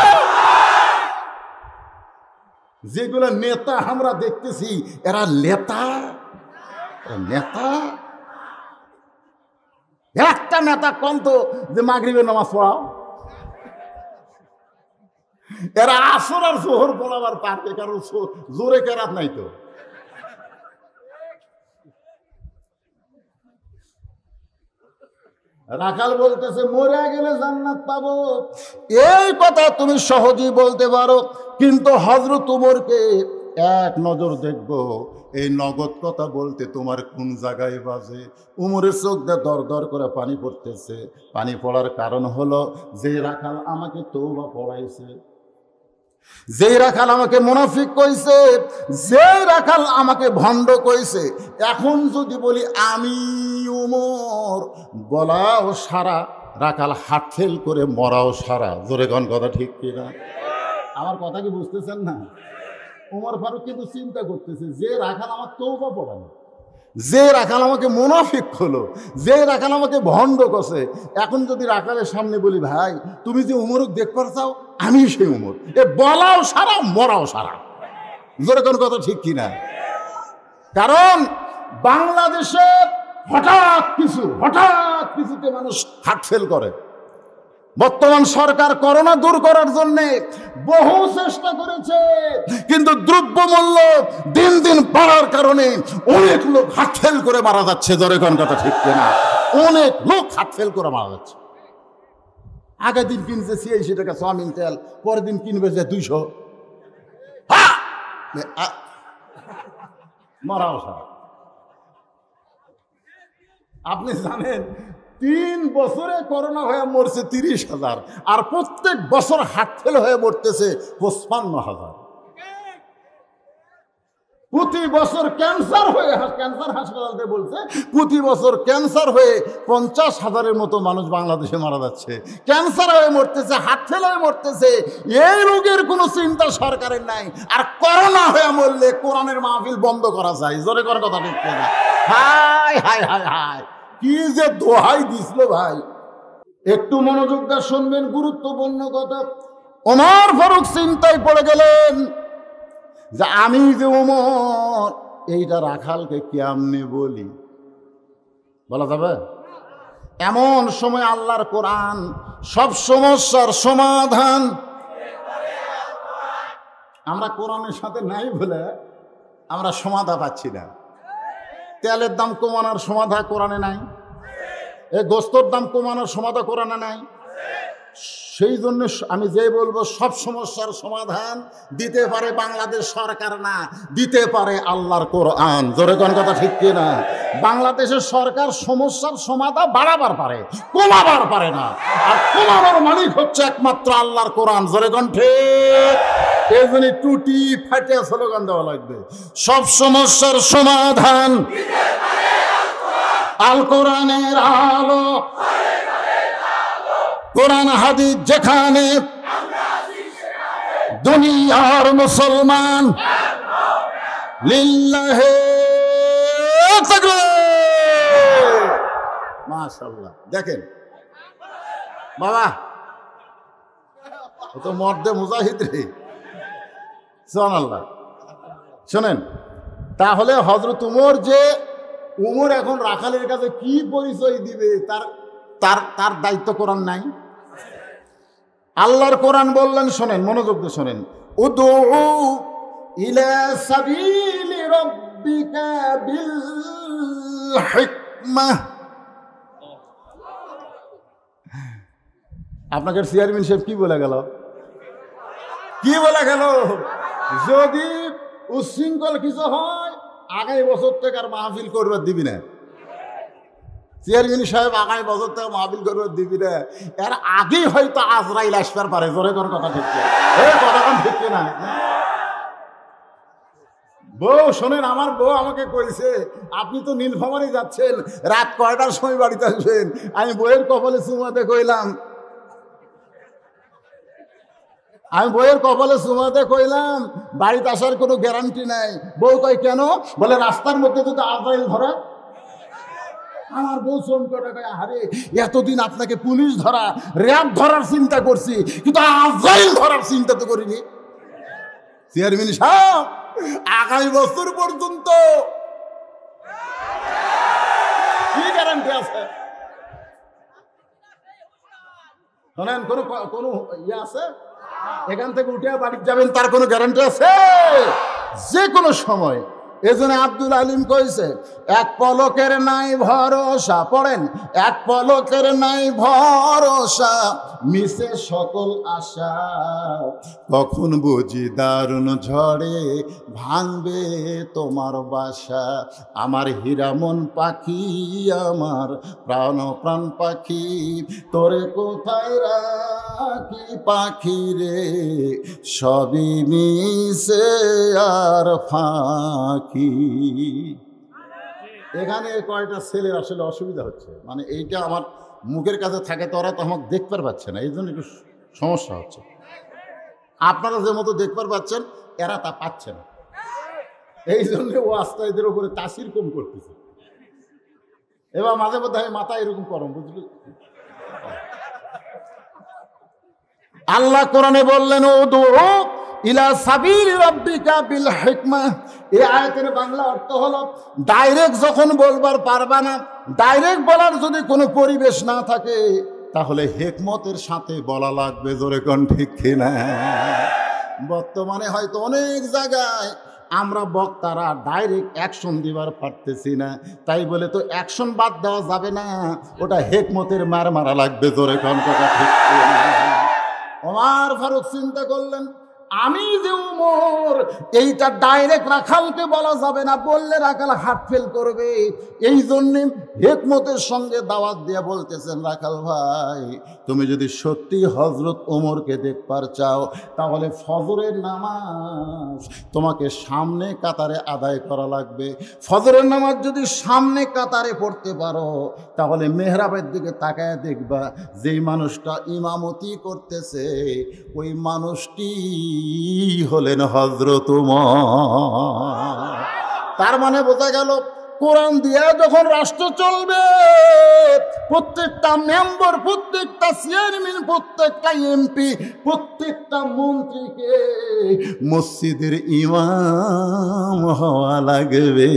যেগুলো নেতা আমরা দেখতেছি এরা নেতা নেতা। একটা নেতা কম তো যে মাগরিবের নামাজ পড়াও, এরা আসর আর জোহর পড়াবার পারবে, কারণ জোরে কেরাত নাই তো। রাখাল বলতেছে মরে গেলে জান্নাত পাবো, এই কথা তুমি সহজেই বলতে পারো, কিন্তু হযরত উমরকে এক নজর দেখবো, এই নগদ কথা বলতে তোমার কোন জায়গায় বাজে? উমরের চোখ দিয়ে দর দর করে পানি পড়তেছে। পানি পড়ার কারণ হলো যে রাখাল আমাকে তওবা পড়াইছে, যেই রাখাল আমাকে মুনাফিক কইছে, যেই রাখাল আমাকে ভণ্ড কইছে, এখন যদি বলি আমি উমর, বলাও সারা, রাখাল হাত ফেল করে মরাও সারা। জোরে কোন কথা ঠিক কিনা? আমার কথা কি বুঝতেছেন না? উমর ফারুক কিন্তু চিন্তা করতেছে, যে রাখাল আমার তওবা পড়ানো, যে রাখাল আমাকে মুনাফিক হলো, যে রাখাল আমাকে ভণ্ড করছে, এখন যদি রাখালের সামনে বলি ভাই তুমি যে উমরক দেখবার চাও, আমি সেই উমর, এ বলাও সারা মরাও সারা। জোরে কোন কথা ঠিক কিনা? কারণ বাংলাদেশে হঠাৎ কিছুতে মানুষ হার্ট ফেল করে। বর্তমান সরকার করোনা দূর করার জন্য বহু চেষ্টা করেছে, কিন্তু দ্রব্যমূল্য দিন দিন বাড়ার কারণে অনেক লোক হার্ট ফেল করে মারা যাচ্ছে। জোরে কোন কথা ঠিক কিনা? অনেক লোক হার্ট ফেল করে মারা যাচ্ছে। আগের দিন কিনছে 86 টাকা চাউমিন তেল, পরের দিন কিনবে যে 200, মারাও সারা। আপনি জানেন 3 বছরে করোনা হয়ে মরছে 30,000, আর প্রত্যেক বছর হার্ট ফেল হয়ে মরতেছে 55,000। প্রতি বছর ক্যান্সার হয়ে, ক্যান্সার হাসপাতালে বলছে প্রতি বছর ক্যান্সার হয়ে 50,000-এর মতো মানুষ বাংলাদেশে মারা যাচ্ছে। ক্যান্সার হয়ে মরতেছে, হার্ট ফেল হয়ে মরতেছে, এই রোগের কোনো চিন্তা সরকারের নাই। আর করোনা হয়ে মরলে কোরআনের মাহফিল বন্ধ করা যায়। জোরে করার কথা ঠিক না? হায় হায় হায় হায়, কি যে দোহাই দিছিল ভাই। একটু মনোযোগ দিয়ে শুনবেন, গুরুত্বপূর্ণ কথা। ওমর ফারুক চিন্তায় পড়ে গেলেন যে আমি যে ওমর, এইটা রাখালকে কেমনে বলি? বলা যাবে? এমন সময় আল্লাহর কোরআন সব সমস্যার সমাধান। আমরা কোরআনের সাথে নাই বলে আমরা সমাধান পাচ্ছি না। তেলের দাম কমানোর সমাধান কোরআনে নাই, এই গোস্তর দাম কমানোর সমাধান কোরআনে নাই। সেই জন্য আমি যে বলবো সব সমস্যার সমাধান দিতে পারে বাংলাদেশ সরকার না, দিতে পারে আল্লাহর কোরআন। জোরে কোন কথা ঠিক কিনা? বাংলাদেশের সরকার সমস্যার সমাধান বাড়াবার পারে, কমাবার পারে না। আর কমাবার মালিক হচ্ছে একমাত্র আল্লাহর কোরআন। জোরে কোন ঠিক? এই জন্য টুটি ফাটিয়া স্লোগান দেওয়া লাগবে, সব সমস্যার সমাধান আল কোরআনের আলো। কোরআন হাদিস যেখানে, দুনিয়ার মুসলমান লিল্লাহে তাকবীর। মাশাআল্লাহ। দেখেন বাবা, ও তো মর্দে মুজাহিদ রে। সুবহানাল্লাহ। শোনেন, তাহলে হযরত উমর যে উমর এখন রাখালের কাছে কি পরিচয় দিবে, তার দায়িত্ব কোরআন নাই? আল্লাহর কোরআন বললেন, শোনেন মনোযোগ দিয়ে শোনেন, উদউ ইলা সাবিলি রাব্বিকা বিল হিকমাহ। আপনাকে চেয়ারম্যান সাহেব কি বলে গেল? কি বলে গেল? যদি উচ্ছৃঙ্খল কিছু হয় আগামী বছর থেকে আর মাহফিল করবার দিবি না। চেয়ারম্যান সাহেব আগামী বছর থেকে মাহফিল করবার দিবি না, এর আগেই হয়তো আজরাইল আসবার পারে। জোরে কোন কথা ঠিক কথা ঠিক না? বউ শোনেন, আমার বউ আমাকে কইছে আপনি তো নীলফামারী যাচ্ছেন, রাত কয়টার সময় বাড়িতে আসবেন? আমি বউয়ের কপালে চুমাতে কইলাম আমি বইয়ের কপালে সুমাতে কইলাম বাড়িতে আসার কোনো গ্যারান্টি নাই। বউ কয় কেন? বলে রাস্তার মধ্যে যদি আজরাইল ধরে। আমার বউ চমকে কয় আরে এতদিন আপনাকে পুলিশ ধরা র্যাব ধরার চিন্তা করছি, কিন্তু আজরাইল ধরার চিন্তা তো করিনি। চেয়ারম্যান সাহেব আগামী বছর পর্যন্ত কি গ্যারান্টি আছে? শোনেন, কোনো ইয়ে আছে? এখান থেকে উঠে বাড়ি যাবেন তার কোনো গ্যারান্টি আছে? যে কোনো সময়। এজন্য আব্দুল আলিম কইছে এক পলকের নাই ভরসা, পড়েন, এক পলকের নাই ভরসা মিশে সকল আশা, কখন বুঝি দারুণ ঝড়ে ভাঙবে তোমার বাসা। আমার হীরামন পাখি, আমার প্রাণ পাখি, তোরে কোথায় রাখি পাখি রে, সবই মিশে আর ফাঁকি। এখানে কয়টা ছেলের আসলে অসুবিধা হচ্ছে, মানে এইটা আমার মুখের কাছে থাকে তো ওরা তো আমাকে দেখতে পাচ্ছে না, এই জন্য একটু সমস্যা হচ্ছে। আপনারা যে মতো দেখতে পাচ্ছেন এরা তা পাচ্ছে না, এই জন্য ও আস্তে এদের উপরে তাসির কম করতেছে। এবার মাঝে মধ্যে আমি মাথা এরকম করম, বুঝলি? আল্লাহ কোরআনে বললেন উদু ইলা সাবিল রাব্বিকা বিল হিকমা। এই আয়াতের বাংলা অর্থ হলো ডাইরেক্ট যখন বলবার পারবা না, ডাইরেক্ট বলার যদি কোনো পরিবেশ না থাকে তাহলে হিকমতের সাথে বলা লাগবে। জোরে কোন ঠিক কিনা? বর্তমানে হয়তো অনেক জায়গায় আমরা বক্তারা ডাইরেক্ট অ্যাকশন দিবার পারতেছি না, তাই বলে তো অ্যাকশন বাদ দেওয়া যাবে না, ওটা হিকমতের মার মারা লাগবে। জোরে কোন কথা ঠিক কিনা? ওমর ফারুক চিন্তা করলেন আমি যে উমর, এইটা ডাইরেক্ট রাখালকে বলা যাবে না, বললে রাখাল হার্ট ফেল করবে। এই জন্যে হিকমতের সঙ্গে দাওয়াত দিয়ে বলতেছেন রাখাল ভাই, তুমি যদি সত্যি হজরত ওমরকে দেখবার চাও তাহলে ফজরের নামাজ তোমাকে সামনে কাতারে আদায় করা লাগবে। ফজরের নামাজ যদি সামনে কাতারে পড়তে পারো তাহলে মেহরাবের দিকে তাকায় দেখবা যেই মানুষটা ইমামতি করতেছে ওই মানুষটি হলেন হযরত ওমর। তার মানে বোঝা গেল কোরআন দিয়ে যখন রাষ্ট্র চলবে, প্রত্যেকটা মেম্বার, প্রত্যেকটা চেয়ারম্যান, প্রত্যেকটা এমপি, প্রত্যেকটা মন্ত্রীকে মসজিদের ইমাম হওয়া লাগবে।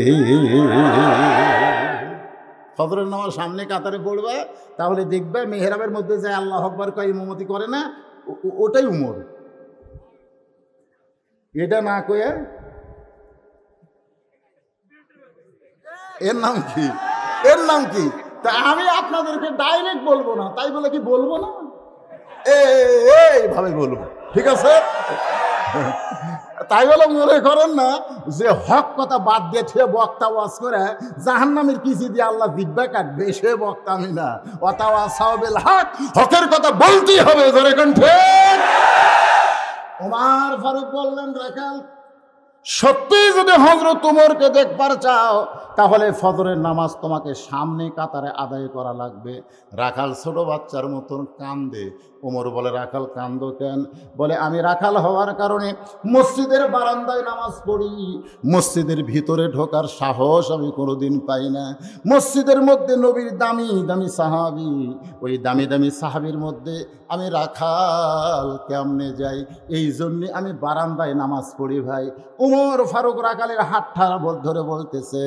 ফজরের নামাজ সামনে কাতারে পড়বে, তাহলে দেখবে মেহরাবের মধ্যে যে আল্লাহু আকবার কয় ইমামতি করে না, ওটাই উমর। এটা না কয়ে এর নাম কি? এর নাম কি? তা আমি আপনাদেরকে ডাইরেক্ট বলবো না, তাই বলে কি বলবো না, এইভাবে বলবো, ঠিক আছে? তাই বলে মনে করেন না যে হক কথা বাদ দিয়ে সে বক্তা ওয়াজ করে জাহান্নামের কিসি দিয়ে আল্লাহ জিব্বা কাটবে, সে বক্তা আমি না। ওয়াতাওয়াসাবিল হক, হকের কথা বলতেই হবে। ধরে কোন ঠিক? ওমর ফারুক বললেন রাখাল সত্যি যদি হযরত ওমরকে দেখবার চাও তাহলে ফজরের নামাজ তোমাকে সামনে কাতারে আদায় করা লাগবে। রাখাল ছোট বাচ্চার মতন কান্দে। ওমর বলে রাখাল কান্দো কেন? বলে আমি রাখাল হওয়ার কারণে মসজিদের বারান্দায় নামাজ পড়ি, মসজিদের ভিতরে ঢোকার সাহস আমি কোনোদিন পাই না। মসজিদের মধ্যে নবীর দামি দামি সাহাবি, ওই দামি দামি সাহাবির মধ্যে আমি রাখাল কেমনে যাই, এই জন্যে আমি বারান্দায় নামাজ পড়ি। ভাই ওমর ফারুক রাখালের হাতটা ধরে বলতেছে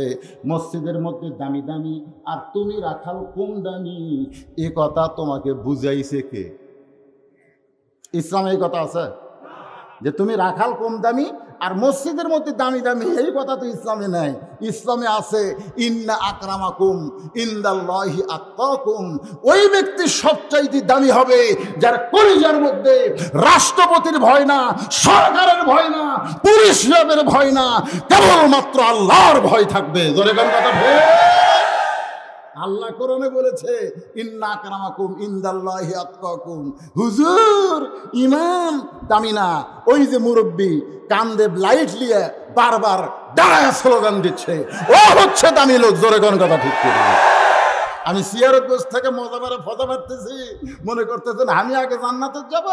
মসজিদের মধ্যে দামি দামি আর তুমি রাখাল কম দামি, এ কথা তোমাকে বুঝাইছে কে? ইসলামে এই কথা আছে যে তুমি রাখাল কম দামি আর মসজিদের মধ্যে দামি দামি, এই কথা তো ইসলামে নাই। ইসলামে আছে ইন্না আকরামাকুম ইনদাল্লাহি আতকাকুম, ওই ব্যক্তি সবচাইতে দামি হবে যার কলিজার মধ্যে রাষ্ট্রপতির ভয় না, সরকারের ভয় না, পুলিশ সাহেবের ভয় না, কেবলমাত্র আল্লাহর ভয় থাকবে। জোরে গান কথা ভয়। আল্লাহ কোরআনে বলেছে ইন্না আকরামাকুম ইনদাল্লাহি আতকাকুম। হুজুর ইমাম দামি না, ওই যে মুরব্বী কান্দে লাইট নিয়ে বারবার দাঁড়ায় স্লোগান দিচ্ছে, ও হচ্ছে দামি লোক। জোরে কোন কথা ঠিক করে? আমি সিয়ারত বস থেকে মজা মারে ফজা মারতেছি, মনে করতেছেন আমি আগে জান্নাতে যাব।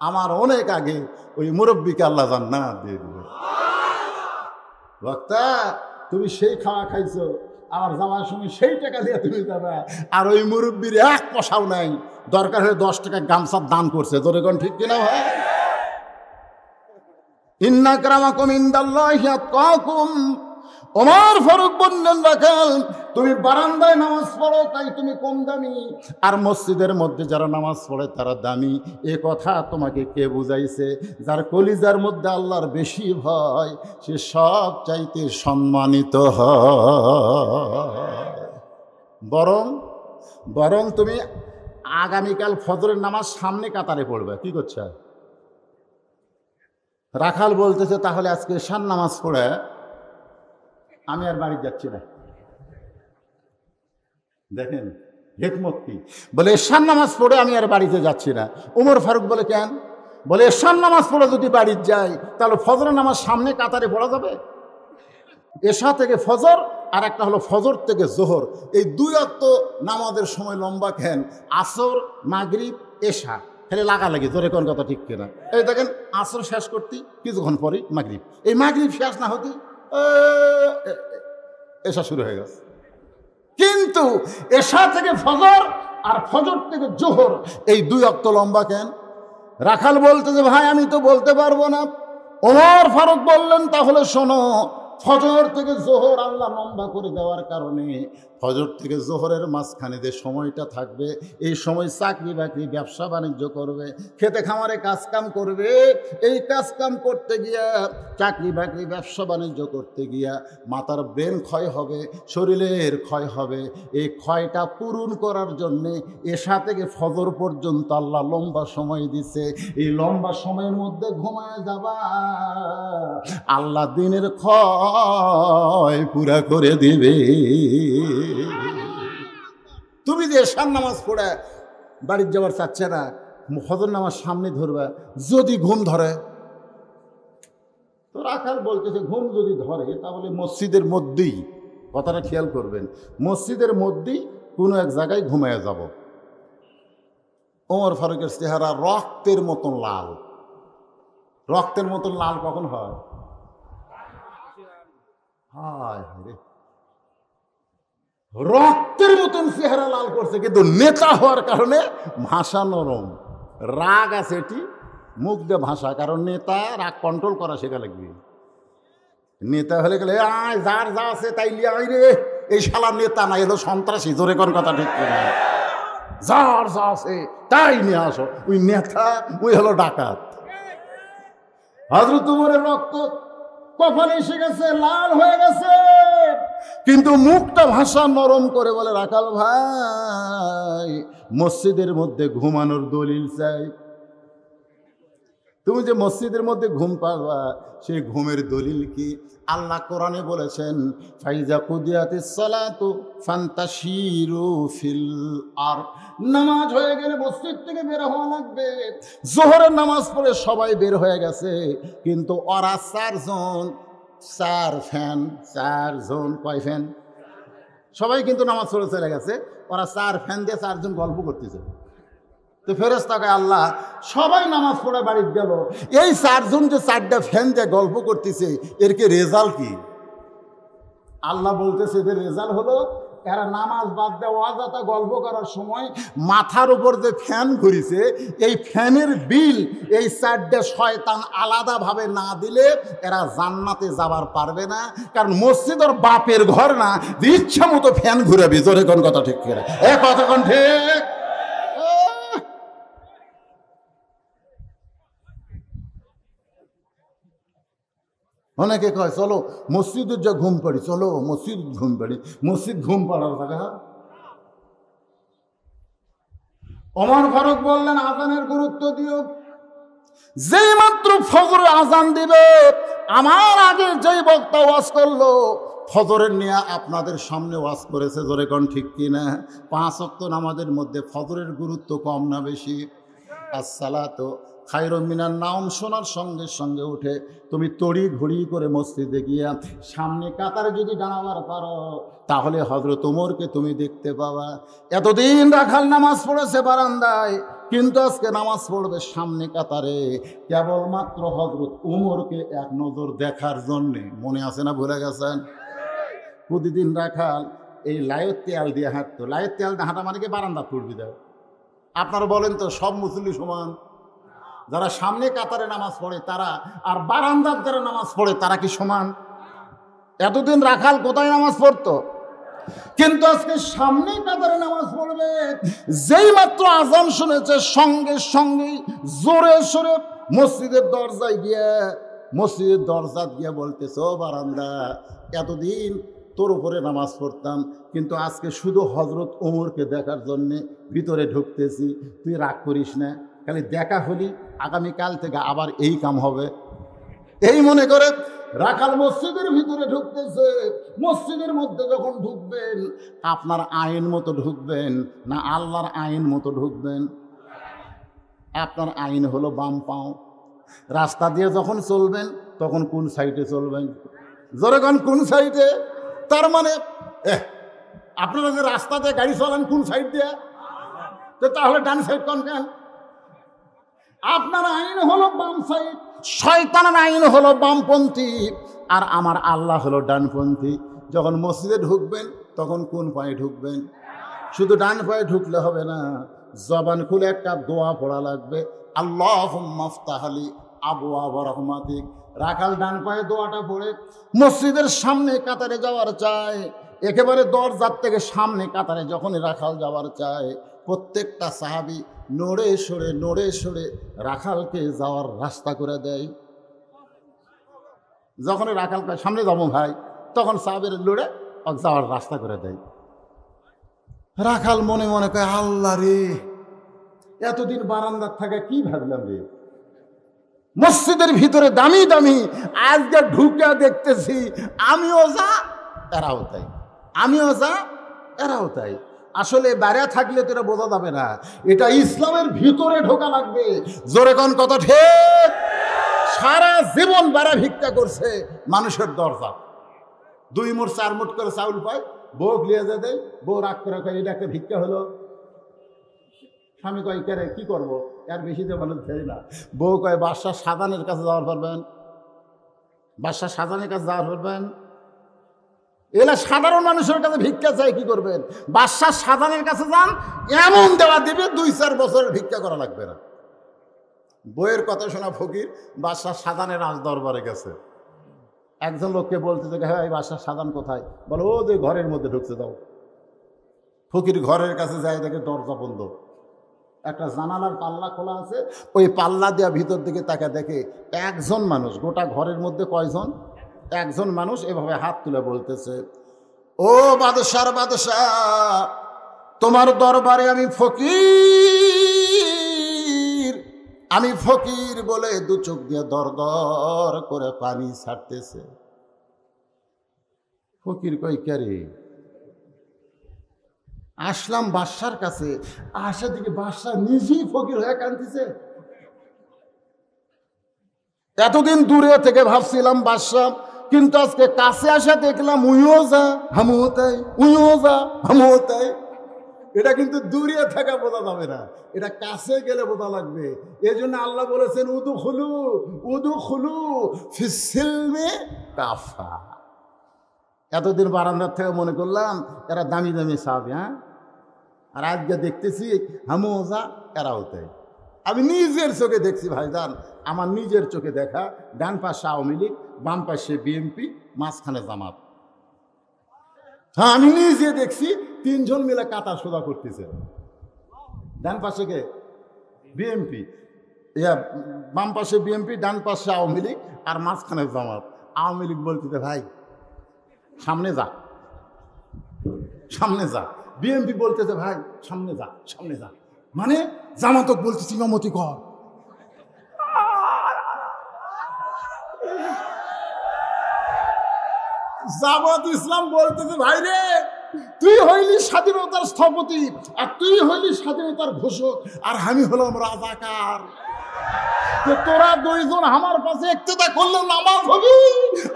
আমার অনেক আগে ওই মুরব্বীকে আল্লাহ জান্নাত দিয়ে দিবে। বক্তা, তুমি সেই খাওয়া খাইছো, আমার যাওয়ার সময় সেই টাকা দিয়ে তুমি যাবে, আর ওই মুরব্বীর এক পয়সাও নাই, দরকার হলে 10 টাকা গামছার দান করছে। তোরে কোন ঠিক কিনা ভাই? ইন্না আকরামাকুম ইনদাল্লাহি আতকাকুম। ওমর ফারুক বললেন, রাখাল তুমি বারান্দায় নামাজ পড়ো তাই তুমি কম দামি, আর মসজিদের মধ্যে যারা নামাজ পড়ে তারা দামি। এ কথা তোমাকে কে বুঝাইছে? যার কলিজার মধ্যে আল্লাহর বেশি ভয়, সে সব চাইতে সম্মানিত হয়। বরং তুমি আগামীকাল ফজরের নামাজ সামনে কাতারে পড়বে। কি করছে? রাখাল বলতেছে, তাহলে আজকে এশার নামাজ পড়ে আমি আর বাড়ি যাচ্ছি না। দেখেন হিকমত কি? বলে এশার নামাজ পড়ে আমি আর বাড়িতে যাচ্ছি না। ওমর ফারুক বলে, কেন? বলে এশার নামাজ পড়ে যদি বাড়ি যাই তাহলে ফজরের নামাজ সামনে কাতারে পড়া যাবে। এশা থেকে ফজর আর একটা হলো ফজর থেকে জোহর, এই 2 ওয়াক্ত নামাজের সময় লম্বা কেন? আসর, মাগরিব, এশা খালি লাগালাগি। তোরে কোন কথা ঠিক কিনা? এই দেখেন আসর শেষ করতে কিছুক্ষণ পরে মাগরিব, এই মাগরিব শেষ না হতে এশা শুরু হয়ে গেছে। কিন্তু এশা থেকে ফজর আর ফজর থেকে জোহর এই 2 ওয়াক্ত লম্বা কেন? রাখাল বলতেছে, ভাই আমি তো বলতে পারবো না। ওমর ফারুক বললেন, তাহলে শোনো, ফজর থেকে জোহর আল্লাহ লম্বা করে দেওয়ার কারণে ফজর থেকে জোহরের মাঝখানে যে সময়টা থাকবে, এই সময় চাকরি বাকরি ব্যবসা বাণিজ্য করবে, খেতে খামারে কাজকাম করবে। এই কাজকাম করতে গিয়া, চাকরি বাকরি ব্যবসা বাণিজ্য করতে গিয়া মাথার ব্রেন ক্ষয় হবে, শরীরের ক্ষয় হবে। এই ক্ষয়টা পূরণ করার জন্যে এশা থেকে ফজর পর্যন্ত আল্লাহ লম্বা সময় দিছে। এই লম্বা সময়ের মধ্যে ঘুমায় যাবা, আল্লাহ দিনের ক্ষয় পুরা করে দিবে। তুমি যে এশার নামাজ পড়ে বাড়ির যাওয়ার চাচ্ছে না, ফজর নামাজ সামনে ধরবা, যদি ঘুম ধরে তো রাখাল বলতেছে, ঘুম যদি ধরে তাহলে মসজিদের মধ্যেই, কথাটা খেয়াল করবেন, মসজিদের মধ্যেই কোনো এক জায়গায় ঘুমায় যাব। ওমর ফারুকের চেহারা রক্তের মতন লাল। রক্তের মতন লাল কখন হয়? হায় রে, রক্তের মতন চেহারা লাল করছে, কিন্তু নেতা হওয়ার কারণে ভাষা নরম, রাগ আছে এটি, মুখ দিয়ে ভাষা। কারণ নেতা রাগ কন্ট্রোল করা শেখা লাগবে। নেতা হলে গেলে আয় যার যা আছে তাই লিয়ে আই রে, এই শালা নেতা না, এলো সন্ত্রাসী। জোরে কোন কথা ঠিক না? যার যা আছে তাই নিয়ে আসো, ওই নেতা, ওই হলো ডাকাত। হযরত ওমরের রক্ত কপালে এসে গেছে, লাল হয়ে গেছে, কিন্তু মুখটা ভাষা নরম করে বলে, রাখাল ভাই, মসজিদের মধ্যে ঘুমানোর দলিল চাই। তুমি যে মসজিদের মধ্যে ঘুম পাবা, সেই ঘুমের দলিল কি? আল্লাহ কোরআনে বলেছেন, ফাইজা কুদিয়াতিস সালাতু ফান্তাশিরু ফিল আরদ। নামাজ হয়ে গেলে মসজিদ থেকে বের হওয়া লাগবে। জোহরের নামাজ পড়ে সবাই বের হয়ে গেছে, কিন্তু ওরা 4 জন, 4 ফ্যান, 4 জন, কয় ফ্যান? সবাই কিন্তু নামাজ পড়ে চলে গেছে, ওরা 4 ফ্যান দিয়ে 4 জন গল্প করতেছে। তো ফেরেশতাকে, আল্লাহ সবাই নামাজ পড়ে বাড়ি গেল, এই 4 জন যে 4টা ফ্যান দিয়ে গল্প করতেছে, এর কি রেজাল্ট কি? আল্লাহ বলতেছে, এদের রেজাল্ট হলো এরা নামাজ বাদ দেওয়া অযথা গল্প করার সময় মাথার উপর যে ফ্যান ঘুরিছে, এই ফ্যানের বিল এই 4টা শয়তান আলাদাভাবে না দিলে এরা জান্নাতে যাবার পারবে না। কারণ মসজিদ ওর বাপের ঘর না, ইচ্ছা মতো ফ্যান ঘুরাবি। জোরে কোন কথা ঠিক করে? এ কথা কোন ঠিক? অনেকে কয় চলো মসজিদের যা ঘুম পাড়ি, চলো মসজিদ ঘুম পাড়ি। মসজিদ ঘুম পাড়ার জায়গা? ওমর ফারুক বললেন, আজানের গুরুত্ব দিও। যেই মাত্র ফজর আজান দিবে, আমার আগে যেই বক্তা ওয়াজ করলো, ফজরের নিয়ে আপনাদের সামনে ওয়াজ করেছে। জোরে কোন ঠিক কিনা? 5 ওয়াক্ত নামাজের মধ্যে ফজরের গুরুত্ব কম না বেশি? আসসালাতু খায়রুম মিনান নাওম শোনার সঙ্গে সঙ্গে উঠে তুমি তড়ি ঘড়ি করে মসজিদে গিয়া সামনে কাতারে যদি দাঁড়াবার পারো তাহলে হযরত ওমরকে তুমি দেখতে পাবা। এতদিন রাখাল নামাজ পড়েছে বারান্দায়, কিন্তু আজকে নামাজ পড়বে সামনে কাতারে, কেবলমাত্র হযরত ওমরকে এক নজর দেখার জন্যে। মনে আছে না, ভুলে গেছেন? প্রতিদিন রাখাল এই লাইয়ের তেল দিয়ে হাঁটতো। লাইয়ের তেল দিয়ে হাঁটা মানে কি বারান্দা তুলবি দেয়? আপনারা বলেন তো, সব মুসল্লি সমান? যারা সামনে কাতারে নামাজ পড়ে তারা আর বারান্দার যারা নামাজ পড়ে তারা কি সমান? এতদিন রাখাল কোথায় নামাজ পড়তো? কিন্তু আজকে সামনে কাতারে নামাজ পড়বে। যেই মাত্র আজান শুনেছে সঙ্গে সঙ্গেই জোরে সোরে মসজিদের দরজায় গিয়ে বলতেছে, ও বারান্দা, এতদিন তোর উপরে নামাজ পড়তাম, কিন্তু আজকে শুধু হযরত ওমরকে দেখার জন্যে ভিতরে ঢুকতেছি। তুই রাগ করিস না, খালি দেখা হলি আগামীকাল থেকে আবার এই কাম হবে। এই মনে করে রাখাল মসজিদের ভিতরে ঢুকতেছে। মসজিদের মধ্যে যখন ঢুকবেন, আপনার আইন মতো ঢুকবেন না আল্লাহর আইন মতো ঢুকবেন? আপনার আইন হলো বাম পাও। রাস্তা দিয়ে যখন চলবেন তখন কোন সাইডে চলবেন? যখন কোন সাইডে? তার মানে আপনারা যে রাস্তাতে গাড়ি চালান কোন সাইড দিয়ে? তো তাহলে ডান সাইড কোন কেন? আপনার আইন হলো বাম সাইড, শয়তানের আইন হলো বামপন্থী, আর আমার আল্লাহ হলো ডানপন্থী। যখন মসজিদে ঢুকবেন তখন কোন পায়ে ঢুকবেন? শুধু ডান পায়ে ঢুকলে হবে না, জবান খুলে একটা দোয়া পড়া লাগবে, আল্লাহুম্মা আফতাহ লি আবওয়াবা রাহমাতিক। রাখাল ডান পায়ে দোয়াটা পড়ে মসজিদের সামনে কাতারে যাওয়ার চায়। একেবারে দরজার থেকে সামনে কাতারে যখনই রাখাল যাওয়ার চায়, প্রত্যেকটা সাহাবী নড়ে সরে রাখালকে যাওয়ার রাস্তা করে দেয়। যখন রাখালকে সামনে যাবো ভাই, তখন সাহাবীর লড়ে যাওয়ার রাস্তা করে দেয়। রাখাল মনে মনে কয়, আল্লাহ রে, এতদিন বারান্দার থাকা কি ভাবলাম রে, মসজিদের ভিতরে দামি দামি, আজকে ঢুকে দেখতেছি আমিও যা এরাও তাই, আমিও যা এরাও তাই। আসলে বাইরে থাকলে তো এটা বোঝা যাবে না, এটা ইসলামের ভিতরে ঢোকা লাগবে। জোরে কোন কথা ঠিক? সারা জীবন বেড়া ভিক্ষা করছে মানুষের দরজা, 2 মুঠ 4 মুঠ করে চাউল পায়, বউ লিয়ে যা দেয়, বউ রাগ করে কয় এটা একটা ভিক্ষা হলো। স্বামী কয়, কে রে কি করবো, এর বেশি তো মানুষ দেয় না। বউ কয়, বাদশাহ সাজানের কাছে যাওয়ার পারবেন, বাদশাহ সাজানের কাছে যাওয়ার পারবেন। এলা সাধারণ মানুষের কাছে ভিক্ষা চাই, কি করবেন? বাদশাহ সাজানের কাছে যান, এমন দেওয়া দিবে 2-4 বছরের ভিক্ষা করা লাগবে না। বইয়ের কথা শোনা ফকির বাদশাহ সাজানের রাজ দরবারে গেছে। একজন লোককে বলতেছে, হ্যাঁ এই বাদশাহ সাজান কোথায়? বলো, ও যে ঘরের মধ্যে ঢুকছে, দাও। ফকির ঘরের কাছে যায়, দেখে দরজা বন্ধ, একটা জানালার পাল্লা খোলা আছে, ওই পাল্লা দেওয়া ভিতর দিকে তাকে দেখে একজন মানুষ। গোটা ঘরের মধ্যে কয়জন? একজন মানুষ এভাবে হাত তুলে বলতেছে, ও বাদশাহ, তোমার দরবারে আমি ফকির বলে 2 চোখ দিয়ে দর করে পানি ছাড়তেছে। ফকির কই, কে রে? আসলাম বাদশার কাছে, আসা দিকে বাদশা নিজেই ফকির হয়ে কাঁদতেছে। এতদিন দূরে থেকে ভাবছিলাম বাদশা, কিন্তু আজকে কাছে আসা দেখলাম উইও যা হামুও তাই, উইও যা হামুও তাই। এটা কিন্তু দূরে থাকা বোঝা যাবে না, এটা কাছে গেলে বোঝা লাগবে। এই জন্য আল্লাহ বলেছেন, উদুখুলু ফিস সিলমি কাফা। এতদিন বারান্দার থেকে মনে করলাম এরা দামি দামি সাহাবী, হ্যাঁ, আর আজকে দেখতেছি হামুও যা এরাও তাই। আমি নিজের চোখে দেখছি ভাইজান, আমার নিজের চোখে দেখা, ডান পাশে আওয়ামী লীগ, বাম পাশে বিএনপি, মাঝখানে জামাত। হ্যাঁ, আমি নিজে দেখছি 3 জন মিলে কাতার সোজা করতেছে। ডান পাশে কে? বিএনপি, বাম পাশে বিএনপি, ডান পাশে আওয়ামী লীগ, আর মাঝখানে জামাত। আওয়ামী লীগ বলতেছে, ভাই সামনে যা, সামনে যা। বিএনপি বলতেছে, ভাই সামনে যা, সামনে যা। মানে জামাতক বলতেছে, ইমামতি কর। জামাত ইসলাম বলতেছে, ভাই রে, তুই হইলি স্বাধীনতার স্থপতি, আর তুই হইলি স্বাধীনতার ঘোষক, আর আমি হলাম রাজাকার। যে তোরা দুইজন আমার পাশে ইক্তেদা করলে নামাজ হবে।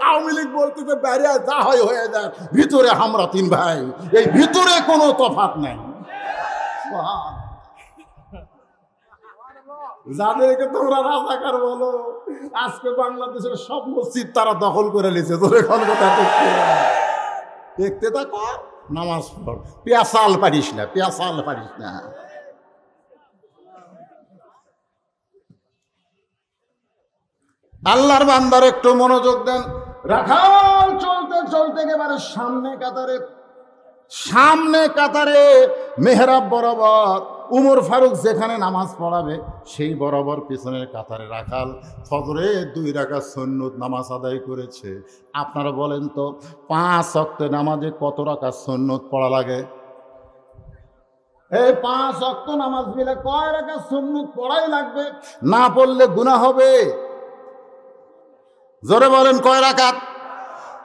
আওয়ামী লীগ বলতে যে বাইরে যা হয় হয়ে যায়, ভিতরে আমরা তিন ভাই, এই ভিতরে কোনো তফাৎ নাই। যাদেরকে তোমরা রাজাকার বলো, আজকে বাংলাদেশের সব মসজিদ তারা দখল করে নিয়েছে। তোর এখন কথা দেখতে থাকো, নামাজ পড়, পেঁচাল পারিস না, পেঁচাল পারিস না। আল্লাহর বান্দার একটু মনোযোগ দেন। রাখাল চলতে চলতে একেবারে সামনে কাতারে মেহরাব বরাবর উমর ফারুক যেখানে নামাজ পড়াবে সেই বরাবর পিছনের কাতারে রাখাল ফজরে 2 রাকাত সুন্নত নামাজ আদায় করেছে। আপনারা বলেন তো 5 ওয়াক্ত নামাজে কত রাকাত সুন্নত পড়া লাগে? এই 5 ওয়াক্ত নামাজ মিলে কয় রাকাত সুন্নত পড়াই লাগবে? না পড়লে গুনাহ হবে। জোরে বলেন কয় রাকাত?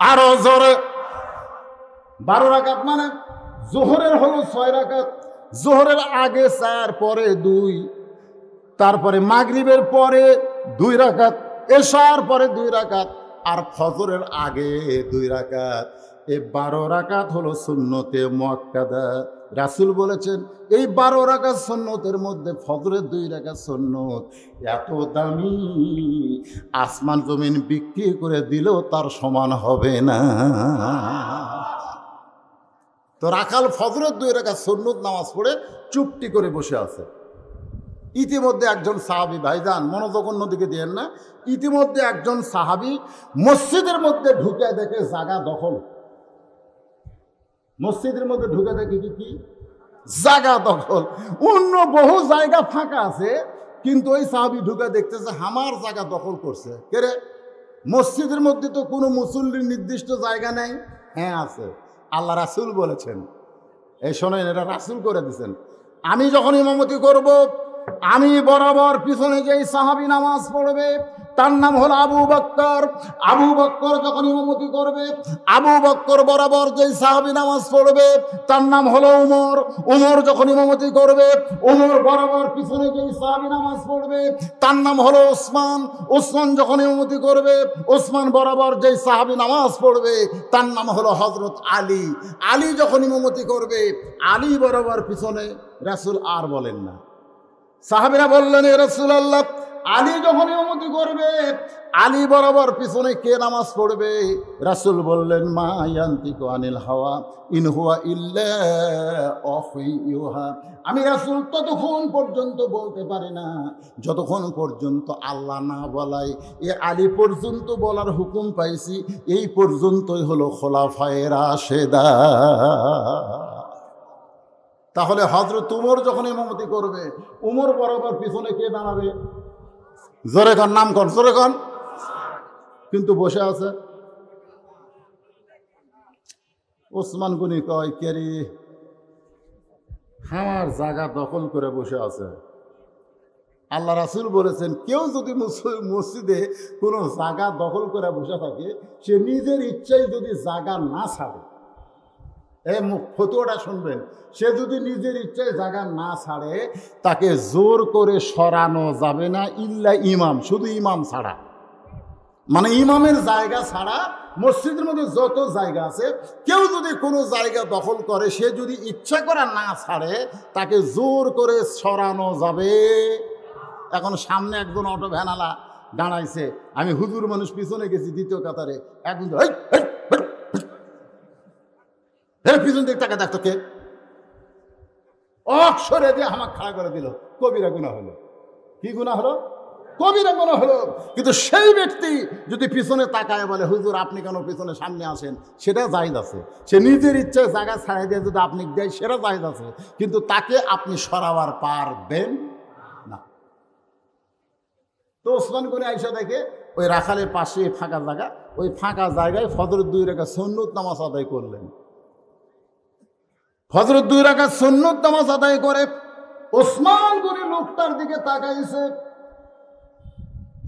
আরো জোরে। 12 রাকাত। মানে জোহরের হলো 6 রাকাত, জোহরের আগে 4, পরে 2, তারপরে মাগরিবের পরে 2 রাকাত, এশার পরে 2 রাকাত, আর ফজরের আগে 2 রাকাত। এই 12 রাকাত হলো সুন্নতে মুআক্কাদা। রাসূল বলেছেন এই 12 রাকাত সুন্নতের মধ্যে ফজরের 2 রাকাত সুন্নত এত দামি, আসমান জমিন বিক্রি করে দিলেও তার সমান হবে না। তো রাখাল ফজরের 2 রাকাত সুন্নত নামাজ পড়ে চুপটি করে বসে আছে। ইতিমধ্যে একজন সাহাবী, ভাইজান মনোযোগ অন্যদিকে দিয়েন না, ইতিমধ্যে একজন সাহাবী মসজিদের মধ্যে ঢুকে দেখে জায়গা দখল। মসজিদের মধ্যে ঢুকে দেখে কি জায়গা দখল। অন্য বহু জায়গা ফাঁকা আছে, কিন্তু ওই সাহাবী ঢুকে দেখতেছে আমার জায়গা দখল করছে। কে রে? মসজিদের মধ্যে তো কোনো মুসল্লির নির্দিষ্ট জায়গা নেই। হ্যাঁ আছে, আল্লাহ রাসূল বলেছেন। এই শোনেন, এটা রাসূল করে দিয়েছেন। আমি যখন ইমামতি করব, আমি বরাবর পিছনে যেই সাহাবী নামাজ পড়বে তার নাম হলো আবু বকর। আবু বকর যখন ইমামতি করবে, আবু বকর বরাবর যেই সাহাবী নামাজ পড়বে তার নাম হলো উমর। উমর যখন ইমামতি করবে, উমর বরাবর পিছনে যেই সাহাবী নামাজ পড়বে তার নাম হলো ওসমান। ওসমান যখন ইমামতি করবে, ওসমান বরাবর যেই সাহাবী নামাজ পড়বে তার নাম হলো হযরত আলী। আলী যখন ইমামতি করবে, আলী বরাবর পিছনে। রাসূল আর বলেন না। সাহাবীরা বললেন, এ রাসূলুল্লাহ, আলী যখন ইমামতি করবে, আলী বরাবর পিছনে কে নামাজ পড়বে? রাসূল বললেন, মা ইয়ান্তিকু আনিল হাওয়া ইন হুয়া ইল্লা ওয়াহয়ুহা। আমি রাসূল ততক্ষণ পর্যন্ত বলতে পারি না যতক্ষণ পর্যন্ত আল্লাহ না বলায়। এ আলী পর্যন্ত বলার হুকুম পাইছি, এই পর্যন্তই হলো খোলাফায়ে রাশেদা। তাহলে হযরত উমর যখন ইমামতি করবে, উমর বরাবর পিছনে কে দাঁড়াবে? জোরে কর, নাম কর, জোরে কর। কিন্তু বসে আছে ওসমান গনি। কয় কে রে? আমার জায়গা দখল করে বসে আছে। আল্লাহ রাসূল বলেছেন, কেউ যদি মসজিদে কোনো জায়গা দখল করে বসে থাকে, সে নিজের ইচ্ছায় যদি জায়গা না ছাড়ে, ফতোয়াটা শুনবেন, সে যদি নিজের ইচ্ছায় জায়গা না ছাড়ে তাকে জোর করে সরানো যাবে না, ইল্লা ইমাম, শুধু ইমাম ছাড়া। মানে ইমামের জায়গা ছাড়া মসজিদের মধ্যে যত জায়গা আছে, কেউ যদি কোনো জায়গা দখল করে, সে যদি ইচ্ছা করে না ছাড়ে তাকে জোর করে সরানো যাবে। এখন সামনে একজন অটো ভ্যানালা দাঁড়াইছে, আমি হুজুর মানুষ পিছনে গেছি দ্বিতীয় কাতারে, একজন পিছন দিক তাকে দেখতো, কে অক্ষরে দিয়ে আমাকে খাড়া করে দিল। কবিরা গুনাহ হলো। কি গুনাহ হলো? কবিরা গুনাহ হলো। কিন্তু সেই ব্যক্তি যদি পিছনে তাকায় বলে, হুজুর আপনি কেন পিছনে সামনে আসেন, সেটা জায়েজ আছে। সে নিজের ইচ্ছায় জায়গা ছাড়াই দিয়ে যদি আপনি দেয়, সেটা জায়েজ আছে। কিন্তু তাকে আপনি সরাবার পারবেন না। তো ওসমান গনি আয়েশা দেখে ওই রাখালের পাশে ফাঁকা জায়গা, ওই ফাঁকা জায়গায় ফজরের 2 রাকাত সুন্নত নামাজ আদায় করলেন। ফজরের 2 রাকাত সুন্নত নামাজ আদায় করে ওসমান গনি লোকটার দিকে তাকাইছে।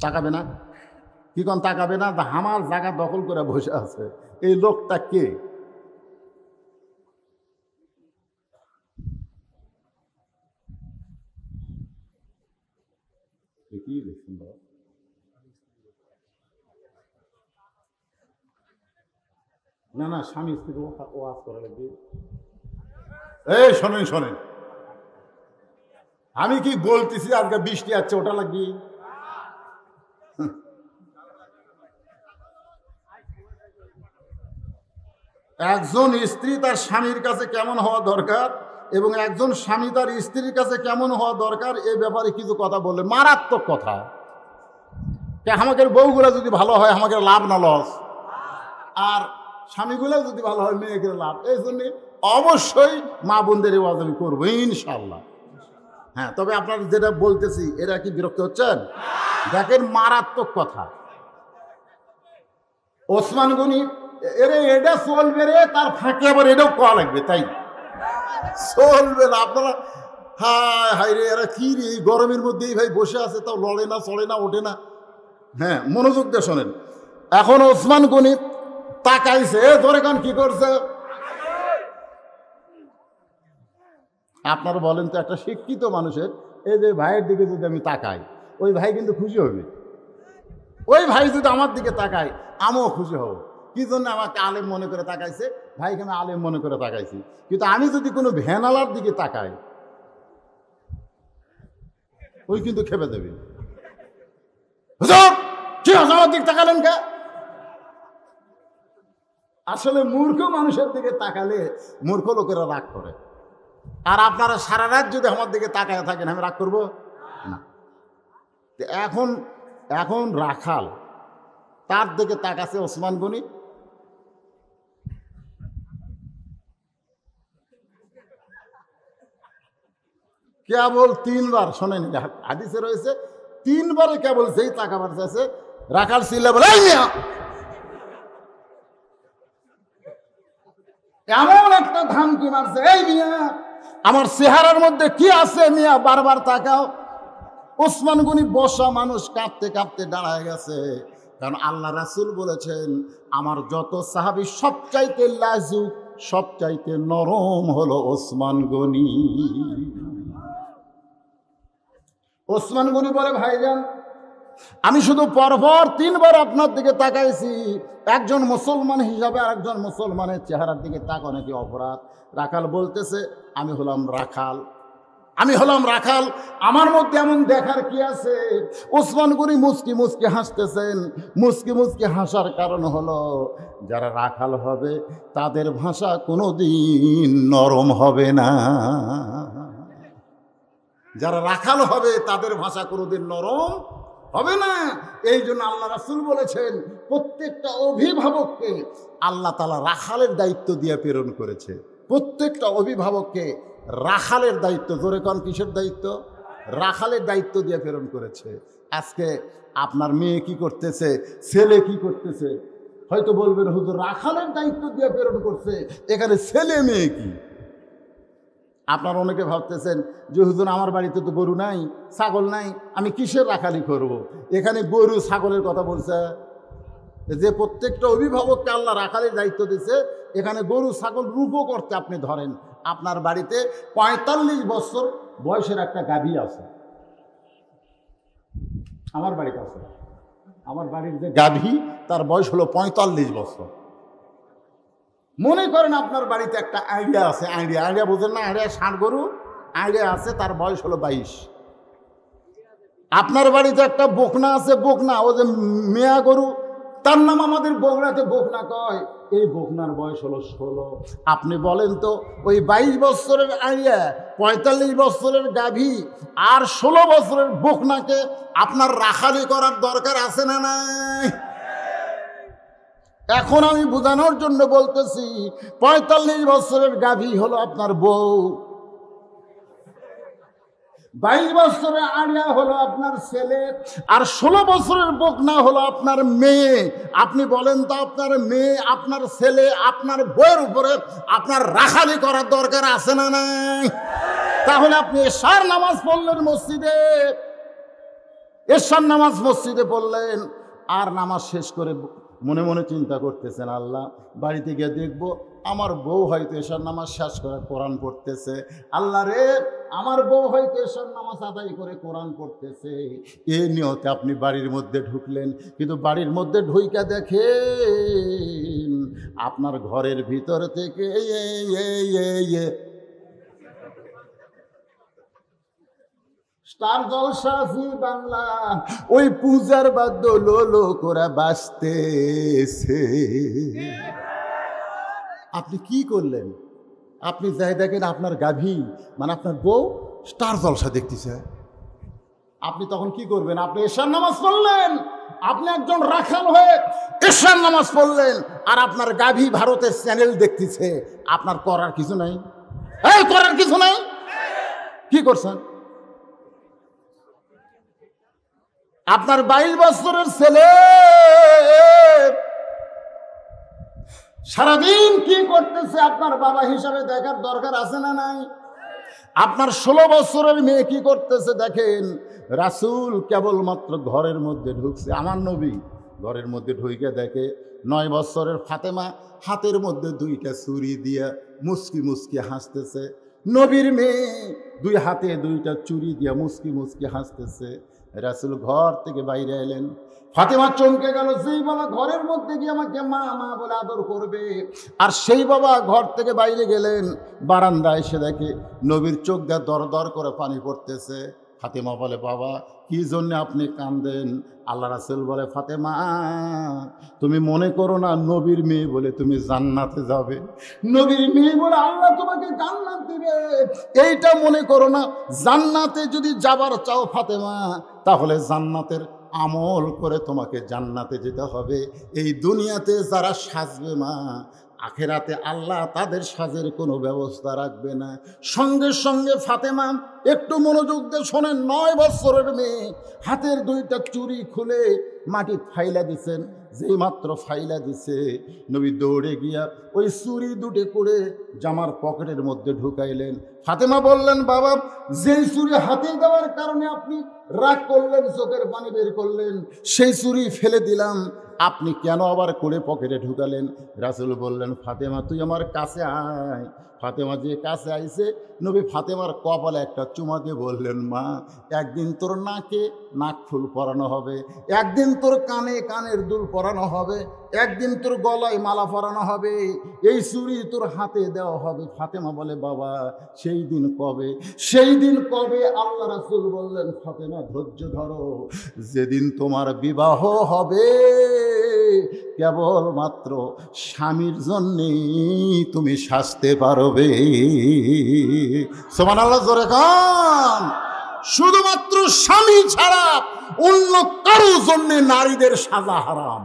তাকাবে না? কি কোন তাকাবে না? আমার জায়গা দখল করে বসে আছে, এই লোকটা কে? কি দেখুন না না, স্বামী স্ত্রী ওয়াজ করা লাগবে। এই শোনেন শোনেন, আমি কি বলতেছি আজকে বৃষ্টি আছে ওটা লাগবে? একজন স্ত্রী তার স্বামীর কাছে কেমন হওয়া দরকার এবং একজন স্বামী তার স্ত্রীর কাছে কেমন হওয়া দরকার এ ব্যাপারে কিছু কথা বললেন, মারাত্মক কথা। আমাদের বউগুলা যদি ভালো হয় আমাদের লাভ না লস, আর স্বামীগুলো যদি ভালো হয় মেয়েদের লাভ। এই জন্যে অবশ্যই মা বোনদের ওয়াজ আমি করবো ইনশাল্লাহ। হ্যাঁ, তবে আপনারা যেটা বলতেছি এরা কি বিরক্ত হচ্ছেন? দেখেন মারাত্মক কথা। ওসমান গনি এটা চলবে রে, তার ফাঁকে আবার এটাও কয়া লাগবে, তাই চলবে না। আপনারা হায় হায় রে, এরা কি রে, এই গরমের মধ্যেই ভাই বসে আছে, তাও লড়ে না, চড়ে না, ওঠে না। হ্যাঁ, মনোযোগ দিয়ে শোনেন। এখন ওসমান গনি তাকাইছে, ধরে কান কি করছে? আপনারা বলেন তো, একটা শিক্ষিত মানুষের এই যে ভাইয়ের দিকে যদি আমি তাকাই, ওই ভাই কিন্তু খুশি হবে। ওই ভাই যদি আমার দিকে তাকায় আমিও খুশি হব। কি জন্য আমাকে আলেম মনে করে তাকাইছে? ভাইকে আমি আলেম মনে করে তাকাইছি। কিন্তু আমি যদি কোনো ভ্যানালার দিকে তাকাই, ওই কিন্তু খেপে দেবে। হুজুর কি আমার দিকে তাকালেন কে? আসলে মূর্খ মানুষের দিকে তাকালে মূর্খ লোকেরা রাগ করে। আর আপনারা সারা রাত যদি আমার দিকে তাকায় থাকেন, আমি রাগ করবো না। এখন এখন রাখাল তার দিকে তাকাছে ওসমান গনি। কেবল 3 বার, শোনেন হাদিসে রয়েছে, 3 বারে কেবল যেই তাকাবার চাইছে, রাখাল চিল্লা বলে এমন একটা ধামকি মারছে, এই মিয়া আমার চেহারার মধ্যে কি আছে মিয়া, বারবার তাকাও। ওসমান গনি বসা মানুষ কাঁপতে কাঁপতে দাঁড়ায় গেছে। কারণ আল্লাহ রাসূল বলেছেন, আমার যত সাহাবী সবচাইতে লাজুক, সবচাইতে নরম হলো ওসমান গনি। ওসমান গনি বলে, ভাইজান আমি শুধু পরপর 3 বার আপনার দিকে তাকাইছি। একজন মুসলমান হিসাবে আরেকজন মুসলমানের চেহারার দিকে তাকানো নাকি অপরাধ? রাখাল বলতেছে, আমি হলাম রাখাল, আমি হলাম রাখাল, আমার মধ্যে এমন দেখার কি আছে? ওসমান গনি মুচকি মুচকি হাসতেছেন। মুচকি মুচকি হাসার কারণ হলো, যারা রাখাল হবে তাদের ভাষা কোনোদিন নরম হবে না। যারা রাখাল হবে তাদের ভাষা কোনোদিন নরম হবে না। এই জন্য আল্লাহ রাসূল বলেছেন, প্রত্যেকটা অভিভাবককে আল্লাহ তাআলা রাখালের দায়িত্ব দিয়ে প্রেরণ করেছে। প্রত্যেকটা অভিভাবককে রাখালের দায়িত্ব, জোরে কোন কিসের দায়িত্ব? রাখালের দায়িত্ব দিয়ে প্রেরণ করেছে। আজকে আপনার মেয়ে কি করতেছে, ছেলে কি করতেছে, হয়তো বলবেন হুজুর রাখালের দায়িত্ব দিয়ে প্রেরণ করছে, এখানে ছেলে মেয়ে কি? আপনার অনেকে ভাবতেছেন যে হুজুর আমার বাড়িতে তো গরু নাই, ছাগল নাই, আমি কিসের রাখালি করব? এখানে গরু ছাগলের কথা বলছে। যে প্রত্যেকটা অভিভাবককে আল্লাহ রাখালের দায়িত্ব দিয়েছে, এখানে গরু ছাগল রূপও করতে আপনি ধরেন। আপনার বাড়িতে 45 বছর বয়সের একটা গাভী আছে, আমার বাড়িতে আছে। আমার বাড়ির যে গাভী তার বয়স হলো 45 বছর। মনে করেন আপনার বাড়িতে একটা আইডিয়া আছে, আইডিয়া বোঝেন না, আইডিয়া ষাঁড় গরু আইডিয়া আছে, তার বয়স হলো 22। আপনার বাড়িতে একটা বকনা আছে, বকনা ও যে মেয়া গরু, তার নাম আমাদের বগুড়াতে বকনা কয়, এই বকনার বয়স হলো 16। আপনি বলেন তো, ওই 22 বছরের আইডিয়া, 45 বছরের গাভী আর 16 বছরের বকনাকে আপনার রাখালি করার দরকার আছে না নাই? এখন আমি বোঝানোর জন্য বলতেছি, 45 বছরের গাভী হলো আপনার বউ, 22 বছরের আড়িয়া হলো আপনার ছেলে, আর 16 বছরের বকনা হলো আপনার মেয়ে। আপনি বলেন তো, আপনার মেয়ে, আপনার ছেলে, আপনার বউয়ের উপরে আপনার রাখালি করার দরকার আছে না নাই? তাহলে আপনি এশার নামাজ পড়লেন মসজিদে, এশার নামাজ মসজিদে পড়লেন, আর নামাজ শেষ করে মনে মনে চিন্তা করতেছেন, আল্লাহ বাড়িতে গিয়ে দেখবো আমার বউ হয়তো এশার নামাজ শেষ করে কোরআন পড়তেছে। আল্লাহ রে, আমার বউ হয়তো এসব নামাজ আদায় করে কোরআন পড়তেছে, এ নিয়তে আপনি বাড়ির মধ্যে ঢুকলেন, কিন্তু বাড়ির মধ্যে ঢুইকা দেখেন আপনার ঘরের ভিতর থেকে স্টার জলসা জি বাংলা ওই পূজার বাদ্য লোলো করে বাজতেছে। আপনি কি করলেন? আপনি যাই দেখেন আপনার গাভী মানে আপনার বউ স্টার জলসা দেখতেছে, আপনি তখন কি করবেন? আপনি এশার নামাজ পড়লেন, আপনি একজন রাখাল হয়ে এশার নামাজ পড়লেন, আর আপনার গাভী ভারতের চ্যানেল দেখতেছে, আপনার করার কিছু নাই? এই করার কিছু নাই, কি করছেন? আপনার 22 বছরের ছেলে সারাদিন কি করতেছে আপনার বাবা হিসাবে দেখার দরকার আছে না নাই? আপনার 16 বছরের মেয়ে কি করতেছে দেখেন। রাসূল কেবলমাত্র ঘরের মধ্যে ঢুকছে, আমার নবী ঘরের মধ্যে ঢুকে দেখে 9 বছরের ফাতেমা হাতের মধ্যে 2টা চুড়ি দিয়া মুস্কি মুস্কি হাসতেছে। নবীর মেয়ে 2 হাতে 2টা চুড়ি দিয়া মুস্কি মুস্কি হাসতেছে। রাসূল ঘর থেকে বাইরে এলেন, ফাতেমা চমকে গেল। যেই বাবা ঘরের মধ্যে গিয়ে আমাকে মা মা বলে আদর করবে, আর সেই বাবা ঘর থেকে বাইরে গেলেন, বারান্দায় এসে দেখে নবীর চোখ দিয়ে দর দর করে পানি পড়তেছে। ফাতেমা বলে, বাবা কি জন্য আপনি কাঁদেন? আল্লাহ রাসূল বলে, ফাতেমা তুমি মনে করো না নবীর মেয়ে বলে তুমি জান্নাতে যাবে, নবীর মেয়ে বলে আল্লাহ তোমাকে জান্নাত দিবে, এইটা মনে করো না। জান্নাতে যদি যাবার চাও ফাতেমা, তাহলে জান্নাতের আমল করে তোমাকে জান্নাতে যেতে হবে। এই দুনিয়াতে যারা সাজবে মা, আখেরাতে আল্লাহ তাদের সাজের কোনো ব্যবস্থা রাখবে না। সঙ্গে সঙ্গে ফাতেমা একটু মনোযোগ দিয়ে শোনেন, 9 বছরের মেয়ে হাতের 2টা চুড়ি খুলে মাটি ফাইলা দিছেন। যেই মাত্র ফাইলা দিছে, নবী দৌড়ে গিয়া ওই চুড়ি 2টে করে জামার পকেটের মধ্যে ঢুকাইলেন। ফাতেমা বললেন, বাবা যেই চুড়ি হাতে দেওয়ার কারণে আপনি রাগ করলেন, চোখের পানি বের করলেন, সেই চুড়ি ফেলে দিলাম, আপনি কেন আবার করে পকেটে ঢুকালেন? রাসূল বললেন, ফাতেমা তুই আমার কাছে আয়। ফাতেমা যে কাছে আইছে, নবী ফাতেমার কপালে একটা চুমা দিয়ে বললেন, মা একদিন তোর নাকে নাক ফুল পরানো হবে, একদিন তোর কানে কানের দুল পরানো হবে, একদিন তোর গলায় মালা পরানো হবে, এই চুড়ি তোর হাতে দেওয়া হবে। ফাতেমা বলে, বাবা সেই দিন কবে? সেই দিন কবে? আল্লাহ রাসূল বললেন, ফাতেমা ধৈর্য ধরো, যেদিন তোমার বিবাহ হবে কেবলমাত্র স্বামীর জন্যেই তুমি সাজতে পারবে। সুবহানাল্লাহ, জোরে কান। শুধুমাত্র স্বামী ছাড়া অন্য কারোর জন্য নারীদের সাজা হারাম।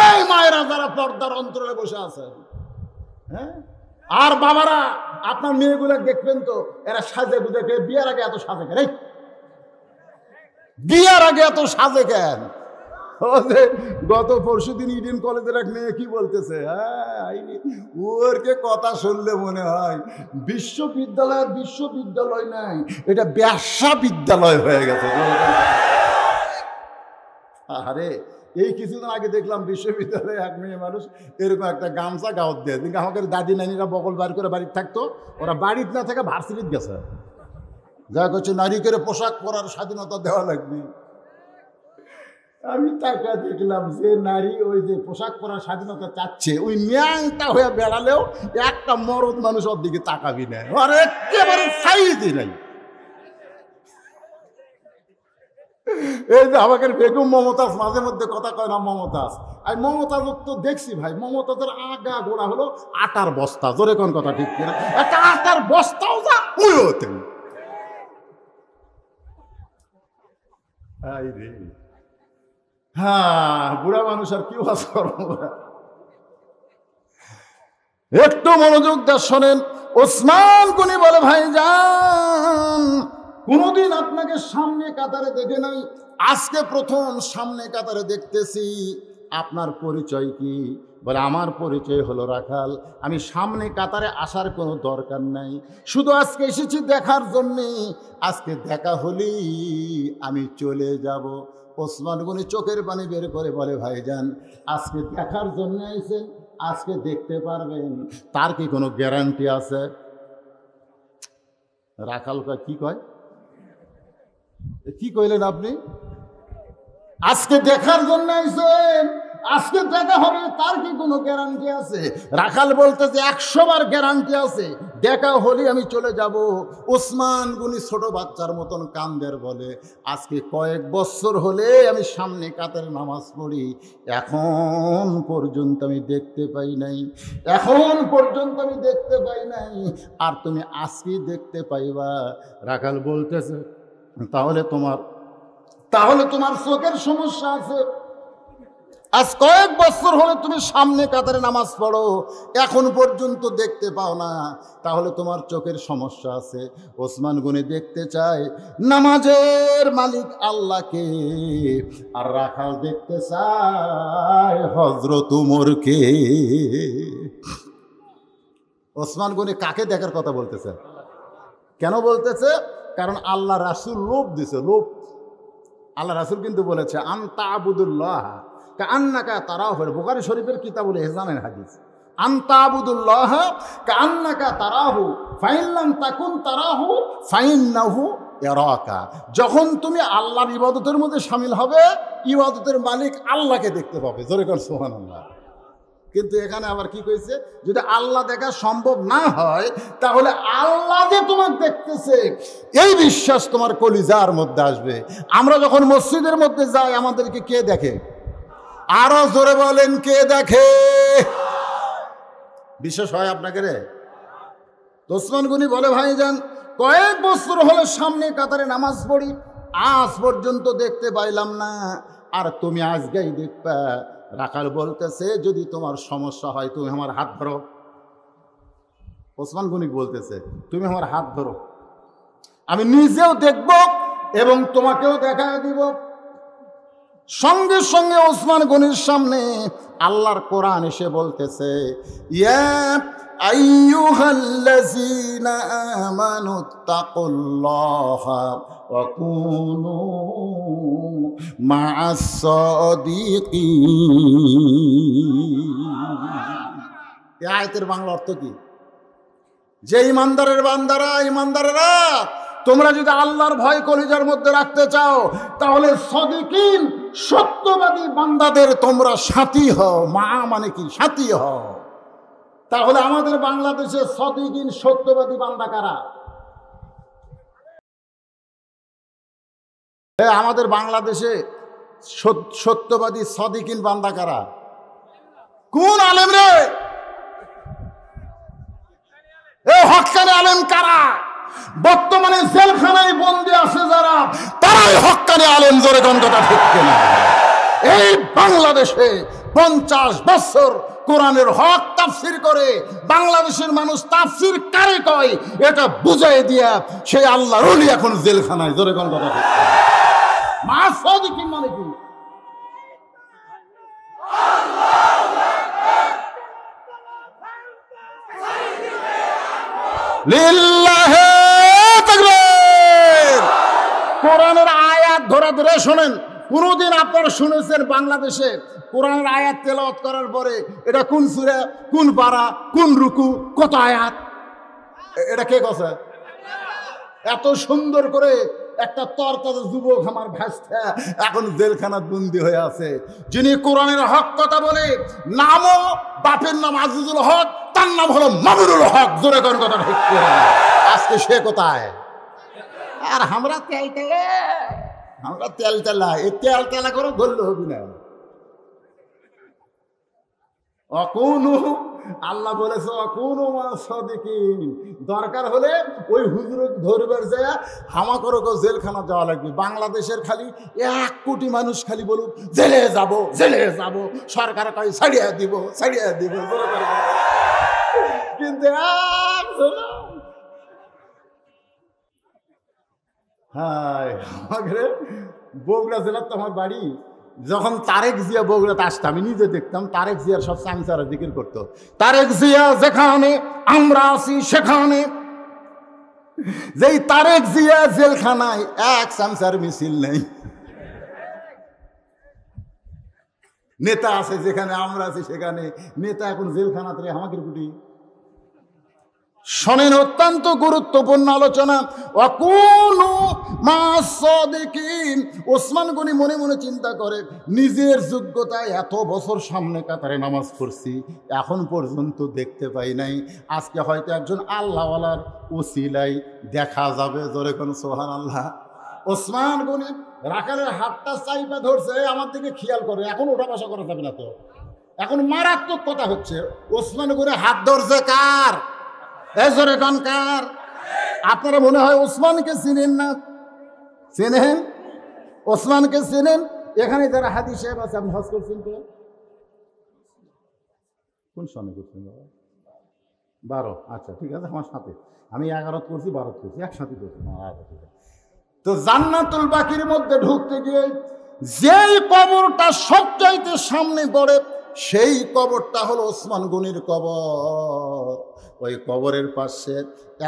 এই মায়েরা যারা পর্দার অন্তরে বসে আছেন, হ্যাঁ, আর বাবারা আপনার মেয়েগুলো দেখবেন তো, এরা সাজে বুঝে, বিয়ার আগে এত সাজে কেন? বিয়ার আগে এত সাজে কেন? গত পরশুদিন ইডেন কলেজের এক মেয়ে কি বলতেছে, ওরকে কথা শুনলে মনে হয় বিশ্ববিদ্যালয় নাই, এটা ব্যবসা বিদ্যালয় হয়ে গেছে। আরে এই কিছুদিন আগে দেখলাম বিশ্ববিদ্যালয়ে এক মেয়ে মানুষ এরকম একটা গামছা গাওয়াত দেয়। আমাদের দাদি নানিরা বগল বার করে বাড়িতে থাকতো, ওরা বাড়িতে না থেকে ভার্সিটিতে গেছে, যা করছে নারীকে পোশাক পরার স্বাধীনতা দেওয়া লাগবে। আমি তাকে দেখলাম যে নারী ওই যে পোশাক পরার স্বাধীনতা চাচ্ছে, ওই ন্যাংটা হয়ে বেড়ালেও একটা মরদ মানুষ ওর দিকে তাকাবি না, আর একেবারে সাইজই নাই। এই যে আমাদের বেগম মমতাজ মাঝে মধ্যে কথা কয় না, মমতাজ, আর মমতাজ তো দেখছি ভাই, মমতাজের আগা গোড়া হলো আটার বস্তা, জোরে কোন কথা ঠিক কিনা? একটা আটার বস্তাও যা ওই হতে। হ্যাঁ, বুড়া মানুষ আর কি বাস করবো। একটু মনোযোগ দিয়ে শোনেন। ওসমান গনি বলে, ভাইজান কোনদিন আপনাকে সামনে কাতারে দেখে নাই, আজকে প্রথম সামনে কাতারে দেখতেছি। আপনার পরিচয় কি? বলে, আমার পরিচয় হলো রাখাল, আমি সামনে কাতারে আসার কোনো দরকার নাই, শুধু আজকে এসেছি দেখার জন্যে, আজকে দেখা হলেই আমি চলে যাব। ওসমান গনি চোখের পানি বের করে বলে, ভাইজান আজকে দেখার জন্য আইছেন, আজকে দেখতে পারবেন, তার কি কোনো গ্যারান্টি আছে? রাখাল কয় কি কয়, কি কইলেন আপনি? আজকে দেখার জন্য আইছেন, আজকে দেখা হবে তার কি কোনো গ্যারান্টি আছে? রাখাল বলতে যে 100 বার গ্যারান্টি আছে, দেখা হলে আমি চলে যাব। ওসমান গনি ছোট বাচ্চার মতন কান্দের বলে, আজকে কয়েক বছর হলে আমি সামনে কাতারে নামাজ পড়ি, এখন পর্যন্ত আমি দেখতে পাই নাই, এখন পর্যন্ত আমি দেখতে পাই নাই, আর তুমি আজকেই দেখতে পাইবা। রাখাল বলতেছে তাহলে তোমার চোখের সমস্যা আছে। আজ কয়েক বছর হলে তুমি সামনে কাতারে নামাজ পড়ো, এখন পর্যন্ত দেখতে পাও না, তাহলে তোমার চোখের সমস্যা আছে। ওসমান গনি দেখতে চায় নামাজের মালিক আল্লাহকে, আর রাখাল দেখতে চায় হযরত উমরকে। ওসমান গনি কাকে দেখার কথা বলতেছে? কেন বলতেছে? কারণ আল্লাহ রাসূল লোভ দিছে, লোভ। আল্লাহ রাসূল কিন্তু বলেছে আনতা আবুদুল্লাহ কাআন্নাকা তারাহু, বুখারী শরীফের কিতাবুল ইহসানের হাদিস। আনতা আবুদুল্লাহ কাআন্নাকা তারাহু ফাইন লাম তাকুন তারাহু ফাইন্নাহু ইয়ারাকা। যখন তুমি আল্লাহর ইবাদতের মধ্যে শামিল হবে, ইবাদতের মালিক আল্লাহকে দেখতে পাবে। জোরে কর সুবহানাল্লাহ। কিন্তু এখানে আবার কি কইছে, যদি আল্লাহ দেখা সম্ভব না হয়, তাহলে আল্লাহ যে তোমাকে দেখতেছে এই বিশ্বাস তোমার কলিজার মধ্যে আসবে। আমরা যখন মসজিদের মধ্যে যাই, আমাদেরকে কে দেখে? আরো জোরে বলেন, কে দেখে? বিশ্বাস হয় আপনাকে রে? ওসমান গনি বলে, ভাইজান কয়েক বছর হলে সামনে কাতারে নামাজ পড়ি, আজ পর্যন্ত দেখতে পাইলাম না, আর তুমি আজকেই দেখবা। রাখাল বলতেছে যদি তোমার সমস্যা হয় তুমি আমার হাত ধরো। ওসমান গনি বলতেছে তুমি আমার হাত ধরো, আমি নিজেও দেখব এবং তোমাকেও দেখা দিব। সঙ্গে সঙ্গে ওসমান গনির সামনে আল্লাহর কোরআন এসে বলতেছে, ইয়া আইয়ুহাল্লাযীনা আমানুত্তাকুল্লাহা ওয়া কুনু মা'আস সাদিকিন। এই আয়াতের বাংলা অর্থ কি? যে ইমানদারেরা, তোমরা যদি আল্লাহর ভয় কলিজার মধ্যে রাখতে চাও, তাহলে সাদিকিন সত্যবাদী বান্দাদের তোমরা সাথী হও। মা মানে কি? সাথী হও। তাহলে আমাদের বাংলাদেশে সাদিকিন সত্যবাদী বান্দা কারা? আমাদের বাংলাদেশে সত্যবাদী সাদিকিন বান্দা কারা? কোন আলেম রে? এই হক্কানি আলেম কারা? বর্তমানে জেলখানায় বন্দী আছে যারা, তারাই হক্কানি আলেম। জোরে কোন কথা ঠিক কিনা? এই বাংলাদেশে 50 বছর কোরআনের হক তাফসির করে বাংলাদেশের মানুষ তাফসির কারে কয় এটা বুঝাই দিয়া সেই আল্লাহর ওলি এখন জেলখানায়। জোরে কোন কথা ঠিক কিনা? মা সাদিকিন মানে কি? লিল্লাহি তাকবীর। কোরআনের আয়াত ধরে ধরে শোনেন। কোনদিন আপনারা শুনেছেন বাংলাদেশে কোরআনের আয়াত তেলাওয়াত করার পরে এটা কোন সূরা, কোন পারা, কোন রুকু, কত আয়াত, এটা কে কছে? এত সুন্দর করে একটা তরতাজা যুবক আমার ভাইস্তা এখন জেলখানাত বন্দী হয়ে আছে, যিনি কোরআনের হক কথা বলে। নামও বাপের নাম আজিজুল হক, তার নাম হলো মামুনুল হক। জোরে কোন কথা ঠিক করে? আজকে সে কোথায়? আর আমরা তেল তেলা, এই তেল তেলা করে ধরলে হবি না। অকুনু, আল্লাহ বলেছে অকুনু মা সাদিকিন। দরকার হলে ওই হুজুর ধরবার যায় হামা করে জেলখানা যাওয়া লাগবে। বাংলাদেশের খালি 1 কোটি মানুষ খালি বলুক জেলে যাব, জেলে যাব, সরকার কয় ছাড়িয়ে দিব, ছাড়িয়ে দিব। কিন্তু হ্যাঁ, আমাকে বগুড়া জেলার তো আমার বাড়ি। যখন তারেক জিয়া বগুড়াতে আসতাম, আমি নিজে দেখতাম তারেক জিয়ার সব চামচারা জিকির করতো। তারেক জিয়া যেখানে আমরা আছি সেখানে, যেই তারেক জিয়া জেলখানায় এক চামচার মিছিল নেই। নেতা আছে যেখানে আমরা আছি সেখানে, নেতা এখন জেলখানাতে আমাকে কুটি শোনেন, অত্যন্ত গুরুত্বপূর্ণ আলোচনা। ওয়াকুনু মা'আস সাদিকিন। ওসমান গনি মনে মনে চিন্তা করে, নিজের যোগ্যতায় এত বছর সামনে কাতারে নামাজ পড়ছি, এখন পর্যন্ত দেখতে পাই নাই। আজকে হয়তো একজন আল্লাহওয়ালার ওসিলায় দেখা যাবে। জোরে কোন সুবহানাল্লাহ। ওসমান গনি রাখালের হাতটা চাইপা ধরছে, আমার দিকে খেয়াল করে, এখন ওঠা বসা করা যাবে না তো। এখন মারাত্মক কথা হচ্ছে, ওসমান গনি হাত ধরছে কার? এজরে কানকার। আপনারা মনে হয় ওসমানকে চিনেন না? চেনেন? ওসমানকে চেনেন? এখানে যারা হাদি সাহেব আছে, আপনি হজ করছেন তো? কোন সনে করছেন বাবা? 12। আচ্ছা ঠিক আছে, আমার সাথে। আমি 11 করছি, 12 করছি, একসাথে করছি। তো জান্নাতুল বাকির মধ্যে ঢুকতে গিয়ে যেই কবরটা সবচাইতে সামনে পড়ে, সেই কবরটা হলো ওসমান গনির কবর। ওই কবরের পাশে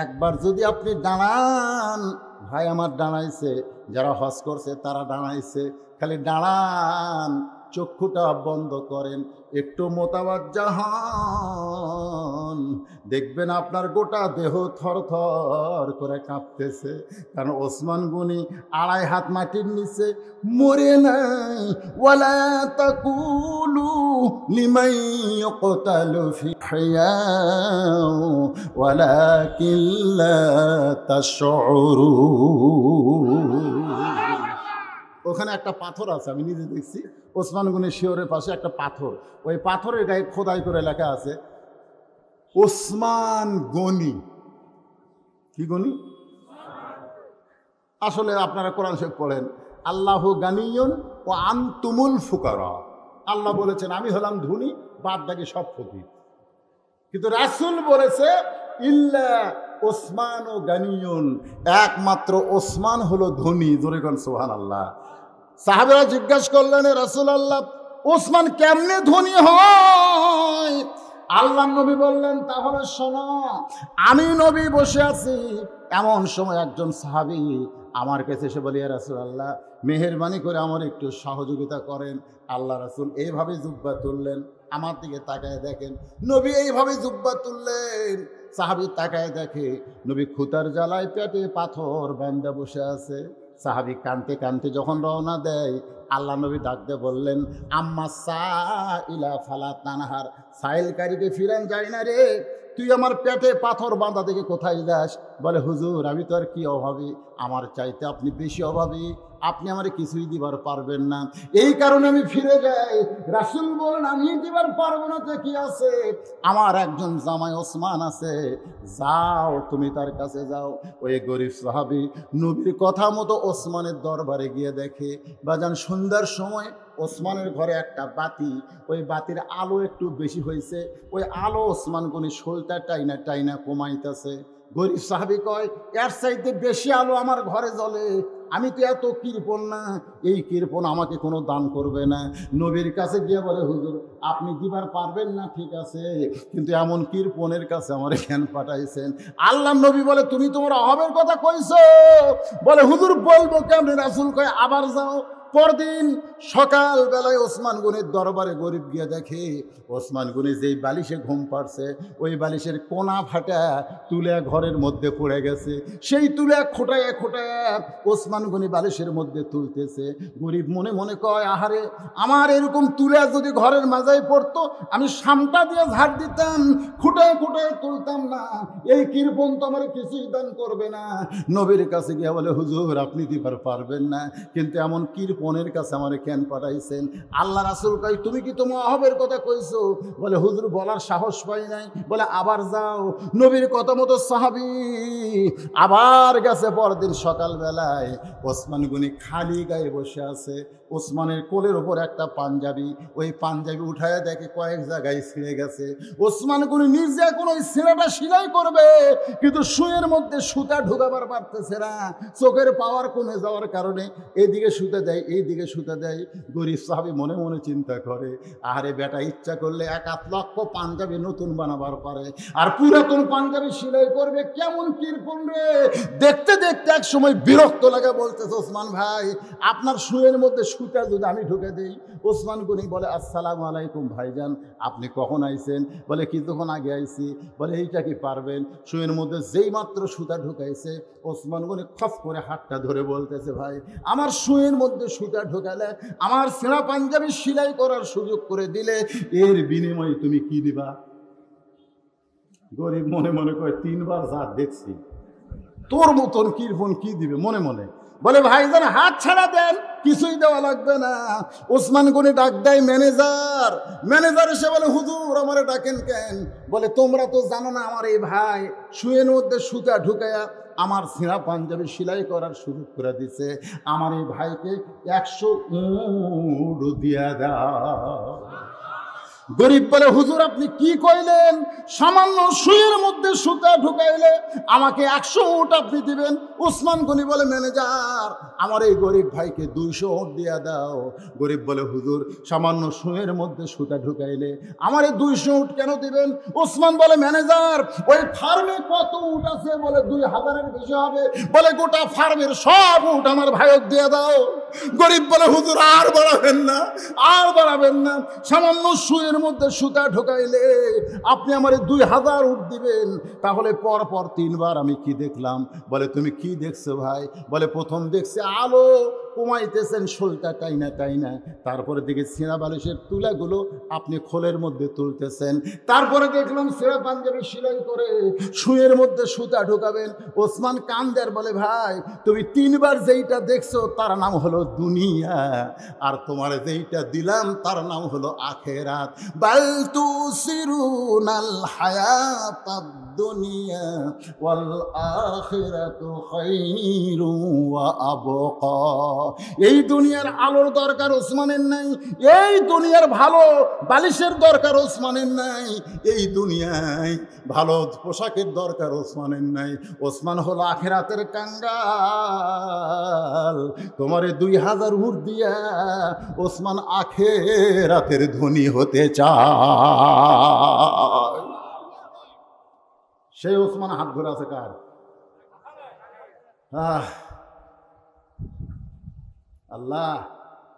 একবার যদি আপনি দাঁড়ান, ভাই আমার দাঁড়াইছে, যারা হজ করছে তারা দাঁড়াইছে, খালি দাঁড়ান, চক্ষুটা বন্ধ করেন, একটু মোতাবাজ্জা হন, দেখবেন আপনার গোটা দেহ থর থর করে কাঁপতেছে। কারণ ওসমান গনি 2.5 হাত মাটির নিচে, মরে নাই। ওয়ালা তাকুলু লিমান ইয়ুকতালু ফি হিয়াউ ওয়ালাকিন লা তাশউরুন। ওখানে একটা পাথর আছে, আমি নিজে দেখছি। ওসমান গনির শিয়রের পাশে একটা পাথর, ওই পাথরের গায়ে খোদাই করে লেখা আছে ওসমান গনি। কি গনি? আসলে আপনারা কোরআন শরীফ পড়েন, আল্লাহু গানিয়ুন ও আনতুমুল ফুকারা। আল্লাহ বলেছেন আমি হলাম ধনী, বাদ বাকি সব ফকির। কিন্তু রাসূল বলেছে ইল্লা ওসমান ও গানিয়ুন, একমাত্র ওসমান হলো ধনী। জোরে কোন সুবহানাল্লাহ। সাহাবারা জিজ্ঞাসা করলেন, রাসূলুল্লাহ ওসমান কেমনে ধনী হয়? আল্লাহ নবী বললেন, তাহলে শোনো, আমি নবী বসে আছি, এমন সময় একজন সাহাবী আমার কাছে এসে বলে, ইয়া রাসূলুল্লাহ মেহেরবানি করে আমার একটু সহযোগিতা করেন। আল্লাহ রাসূল এইভাবে জুব্বা তুললেন, আমার দিকে তাকায় দেখেন, নবী এইভাবে জুব্বা তুললেন। সাহাবী তাকায় দেখে নবী খুতার জ্বালায় পেটে পাথর বাঁধা বসে আছে। সাহাবী কানতে কানতে যখন রওনা দেয়, আল্লাহ নবী ডাক দিয়ে বললেন, আম্মা সাইলা ফালা তানহার, সাইলকারীকে ফিরান যায় না রে, তুই আমার পেটে পাথর বাঁধা থেকে কোথায় যাস? বলে, হুজুর আমি তো আর কি অভাবী, আমার চাইতে আপনি বেশি অভাবী, আপনি আমারে কিছুই দিবার পারবেন না, এই কারণে আমি ফিরে যাই। রাসূল বলেন, আমি দিবার পারবো না তো কি আছে, আমার একজন জামাই ওসমান আছে, যাও তুমি তার কাছে যাও। ওই গরিব সাহাবী নবীর কথা মতো ওসমানের দরবারে গিয়ে দেখে, বাজান সন্ধ্যার সময় ওসমানের ঘরে একটা বাতি, ওই বাতির আলো একটু বেশি হয়েছে, ওই আলো ওসমান গনি শোলটা টাইনা টাইনা কমাইতেছে। গরিব সাহাবী কয়, এর চাইতে বেশি আলো আমার ঘরে জ্বলে, আমি তো এত কৃপণ না, এই কৃপণ আমাকে কোনো দান করবে না। নবীর কাছে গিয়ে বলে, হুজুর আপনি দিবার পারবেন না ঠিক আছে, কিন্তু এমন কৃপণের কাছে আমার জ্ঞান পাঠাইছেন। আল্লাহ নবী বলে, তুমি তোমার অভাবের কথা কইছো? বলে, হুজুর বলবো কেমনে? রাসূল কয়, আবার যাও। পরদিন সকাল বেলায় ওসমান গনির দরবারে গরিব গিয়ে দেখে, ওসমান গনি যেই বালিশে ঘুম পাড়ছে, ওই বালিশের কোনা ফাটা তুলে ঘরের মধ্যে পড়ে গেছে। সেই তুলে খোটায় খোটায় ওসমান গনি বালিশের মধ্যে তুলতেছে। গরিব মনে মনে কয়, আহারে, আমার এরকম তুলে যদি ঘরের মাজায় পড়তো, আমি সামটা দিয়ে ঝাড় দিতাম, খুঁটায় খুঁটায় তুলতাম না, এই কৃপণ তো আমার কিছুই দান করবে না। নবীর কাছে গিয়ে বলে, হুজুর আপনি দিবার পারবেন না, কিন্তু এমন কৃপণের কাছে আমার কেন পাঠাইছেন? আল্লাহ রাসূল কয়, তুমি কি তোমার অভাবের কথা কইছো? বলে, হুজুর বলার সাহস পাই নাই। বলে, আবার যাও। নবীর কথা মতো সাহাবী আবার গেছে। পরদিন সকালবেলায় ওসমান গনি খালি গায়ে বসে আছে। ওসমানের কোলের ওপর একটা পাঞ্জাবি, ওই পাঞ্জাবি উঠায় দেখে কয়েক জায়গায় ছিঁড়ে গেছে। ওসমান গনি নিজে এখন ওই ছিঁড়াটা সেলাই করবে, কিন্তু সুইয়ের মধ্যে সুতা ঢুকাবার পারতেছে না, চোখের পাওয়ার কমে যাওয়ার কারণে এদিকে সুতে দেয়, এইদিকে সুতা দেয়। গরিব সাহাবী মনে মনে চিন্তা করে, আরে বেটা ইচ্ছা করলে 1-8 লক্ষ পাঞ্জাবি নতুন বানাবার পারে, আর পুরাতন পাঞ্জাবি সেলাই করবে কেমন কিরকম রে। দেখতে দেখতে এক সময় বিরক্ত লাগে, বলতেছে ওসমান ভাই আপনার শুয়ের মধ্যে সুতা যদি আমি ঢুকে দিই। ওসমান গনি বলে আসসালামু আলাইকুম ভাইজান, আপনি কখন আইছেন? বলে কিছুক্ষণ আগে আইছি। বলে এইটা কি পারবেন? শুয়ের মধ্যে যেই মাত্র সুতা ঢুকাইছে ওসমান গনি খপ করে হাতটা ধরে বলতেছে, ভাই আমার শুয়ের মধ্যে সুতা ঢোকালে, আমার ছেঁড়া পাঞ্জাবি সেলাই করার সুযোগ করে দিলে, এর বিনিময়ে তুমি কি দিবা? গরিব মনে মনে কয় 3 বার যা দেখছি, তোর মতন কিরকম কি দিবে মনে মনে। বলে ভাইজান হাত ছাড়া দেন, কিছুই দেওয়া লাগবে না। ওসমান গনি ডাক দেয় ম্যানেজার। ম্যানেজার এসে বলে হুজুর আমারে ডাকেন কেন? বলে তোমরা তো জানো না আমার এই ভাই শুয়ের মধ্যে সুতা ঢুকায়া আমার ছেঁড়া পাঞ্জাবি সেলাই করার সুযোগ করে দিছে, আমার এই ভাইকে 100 উট দিয়া দাও। গরিব বলে হুজুর আপনি কি কইলেন? সামান্য শুয়ের মধ্যে সুতা ঢুকাইলে আমাকে 100 উট আপনি দিবেন? ওসমান গনি বলে ম্যানেজার আমার এই গরিব ভাইকে 200 উট দিয়া দাও। গরিব বলে হুজুর সামান্য শুয়ের মধ্যে সুতা ঢুকাইলে আমার এই 200 উট কেন দিবেন? ওসমান বলে ম্যানেজার ওই ফার্মে কত উট আছে? বলে 2000-এর বেশি হবে। বলে গোটা ফার্মের সব উট আমার ভাইক দিয়ে দাও। গরিব বলে হুজুর আর বাড়াবেন না, আর বাড়াবেন না, সামান্য শুয়ের মধ্যে সুতা ঢোকাইলে আপনি আমার 2000 উট দিবেন। তাহলে পর পর 3 বার আমি কি দেখলাম? বলে তুমি কি দেখছো ভাই? বলে প্রথম দেখছে আলো কমাইতেছেন শোলটা টাইনা টাইনা, তারপরে দেখে ছেঁড়া বালিশের তুলাগুলো আপনি খোলের মধ্যে তুলতেছেন, তারপরে দেখলাম ছেঁড়া পাঞ্জাবি সেলাই করে শুয়ের মধ্যে সুতা ঢোকাবেন। ওসমান কান্দের বলে ভাই তুমি 3 বার যেইটা দেখছো তার নাম হলো দুনিয়া, আর তোমার যেইটা দিলাম তার নাম হলো আখেরাত। বাল তুসিরুনাল হায়াতাদ দুনিয়া ওয়াল আখিরাতু খায়রু ওয়া আবকা। এই দুনিয়ার আলোর দরকার ওসমানের নাই, এই দুনিয়ার ভালো বালিশের দরকার ওসমানের নাই, এই দুনিয়ায় ভালো পোশাকের দরকার ওসমানের নাই। ওসমান হলো আখিরাতের কাঙ্গাল। তোমারে 2000 উট দিয়া ওসমান আখিরাতের ধনী হতে চায়। সেই ওসমান হাত ধরে আছে কার? আল্লাহ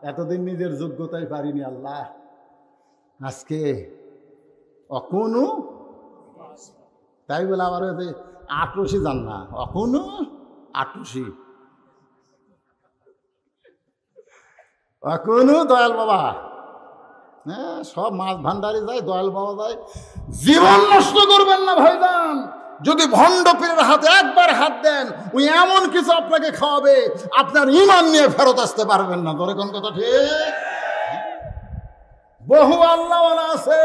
এতদিন নিজের যোগ্যতায় পারিনি আল্লাহ, আজকে অকুনু তাই বলে আবার 88 যান না, অকুনু 88 অকুনু দয়াল বাবা। হ্যাঁ সব মাছ ভান্ডারে যায়, দয়াল বাবা যায়। জীবন নষ্ট করবেন না ভাইজান, যদি ভণ্ড পীরের হাতে একবার হাত দেন ওই এমন কিছু আপনাকে খাওয়াবে আপনার ঈমান নিয়ে ফেরত আসতে পারবেন না। ধরে কোন কথা ঠিক? বহু আল্লাহওয়ালা আছে,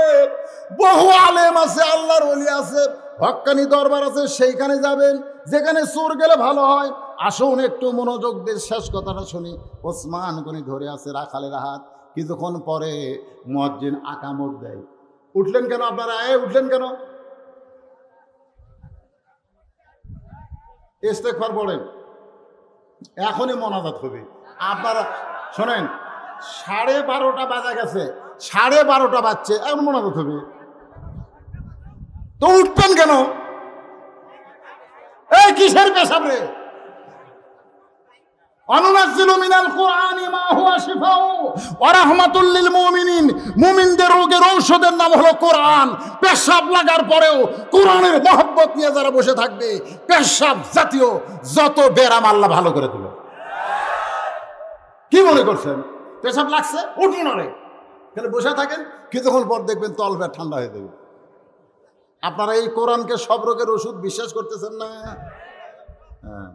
বহু আলেম আছে, আল্লাহর ওলি আছে, হক্কানি দরবার আছে, সেইখানে যাবেন যেখানে চোর গেলে ভালো হয়। আসুন একটু মনোযোগ দিয়ে শেষ কথাটা শুনি। ওসমান গনি ধরে আছে রাখালের হাত। কিছুক্ষণ পরে মুয়াজ্জিন আকামত দেয়। উঠলেন কেন আপনারা? উঠলেন কেন? ইস্তেগফার পড়েন, এখনই মোনাজাত হবে। আপনারা শোনেন 12:30 বাজা গেছে, 12:30 বাজছে, এখন মোনাজাত হবে। তো উঠবেন কেন? এই কিসের পেশাব রে? অনুনাজ্জিলু মিনাল কুরআনি মা হুয়া শিফাউ ওয়া রাহমাতুল লিল মুমিনিন। মুমিনদের রোগের ঔষধের নাম হলো কোরআন। পেশাব লাগার পরেও কোরআনের মহব্বত নিয়ে যারা বসে থাকবে, পেশাব জাতীয় যত ব্যারাম আল্লাহ ভালো করে দেবে। কি মনে করছেন পেশাব লাগছে? উঠুন আরে, তাহলে বসে থাকেন, কিছুক্ষণ পর দেখবেন তলপেট ঠান্ডা হয়ে যাবে। আপনারা এই কোরআনকে সব রোগের ওষুধ বিশ্বাস করতেছেন না? হ্যাঁ,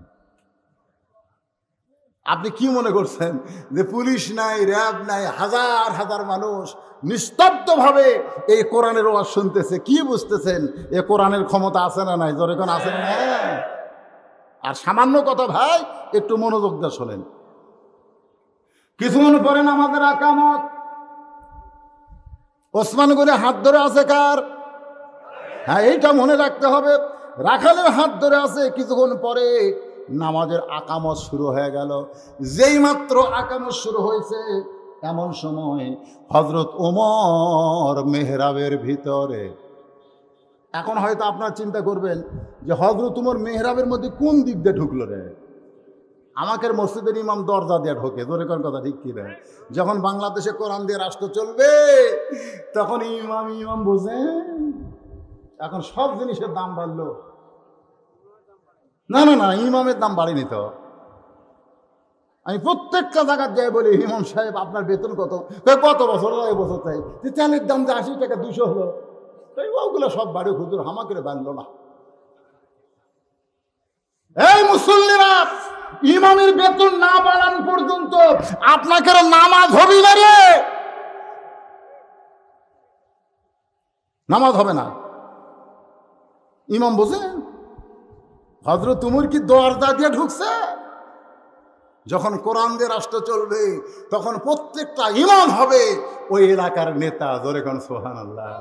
আপনি কি মনে করছেন যে পুলিশ নাই, র্যাব নাই, হাজার হাজার মানুষ নিস্তব্ধভাবে এই কোরআনের ওয়াজ শুনতেছে? কি বুঝতেছেন এ কোরআনের ক্ষমতা আছে না নাই? জোরে কোন আছে না? আর সামান্য কথা ভাই একটু মনোযোগ দিয়ে শোনেন। কিছুক্ষণ পরে নামাজের আকামত। ওসমান গনি হাত ধরে আছে কার? হ্যাঁ এইটা মনে রাখতে হবে, রাখালের হাত ধরে আছে। কিছুক্ষণ পরে নামাজের আকামত শুরু হয়ে গেল। যেই মাত্র আকামত শুরু হয়েছে এমন সময় হযরত ওমর মেহরাবের ভিতরে। এখন হয়তো আপনারা চিন্তা করবেন যে হযরত ওমর মেহরাবের মধ্যে কোন দিক দিয়ে ঢুকলো রে? আমাদের মসজিদের ইমাম দরজা দিয়ে ঢোকে, জোরে কোন কথা ঠিক কি রে? যখন বাংলাদেশে কোরআন দিয়ে রাষ্ট্র চলবে তখন ইমাম বোঝে। এখন সব জিনিসের দাম বাড়লো। না না না, ইমামের দাম বাড়েনি তো। আমি প্রত্যেকটা জায়গায় যাই বলি, ইমাম সাহেব আপনার বেতন কত? কত বছর? বছর চাই। চালের দাম যে 80 টাকা 200 হলো, ওগুলো সব বাড়ি হুজুর হামাকে বাঁধলো না। এই মুসল্লিরা, ইমামের বেতন না বাড়ান পর্যন্ত আপনাকে নামাজ হবে না রে, নামাজ হবে না। ইমাম বোঝেন হযরত ওমর কি দরজা দিয়ে ঢুকছে? যখন কোরআন দিয়ে রাষ্ট্র চলবে তখন প্রত্যেকটা ইমাম হবে ওই এলাকার নেতা। জোরে কোন সুবহানাল্লাহ।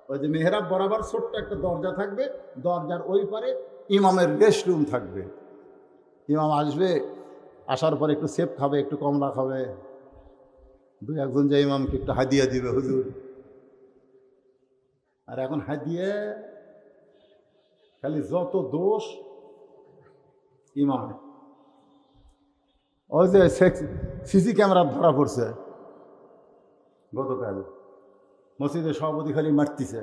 ওই যে মেহরাব বরাবর ছোট্ট একটা দরজা থাকবে, দরজার ওই পারে ইমামের রেস্ট রুম থাকবে। ইমাম আসবে, আসার পরে একটু সেপ খাবে, একটু কমলা খাবে, দুই একজন যে ইমামকে একটু হাদিয়া দিবে হুজুর। আর এখন হাদিয়া খালি যত দোষ ইমামে। ওই যে সিসি ক্যামেরা ধরা পড়ছে গতকাল, মসজিদের সভাপতি খালি মারতিছে,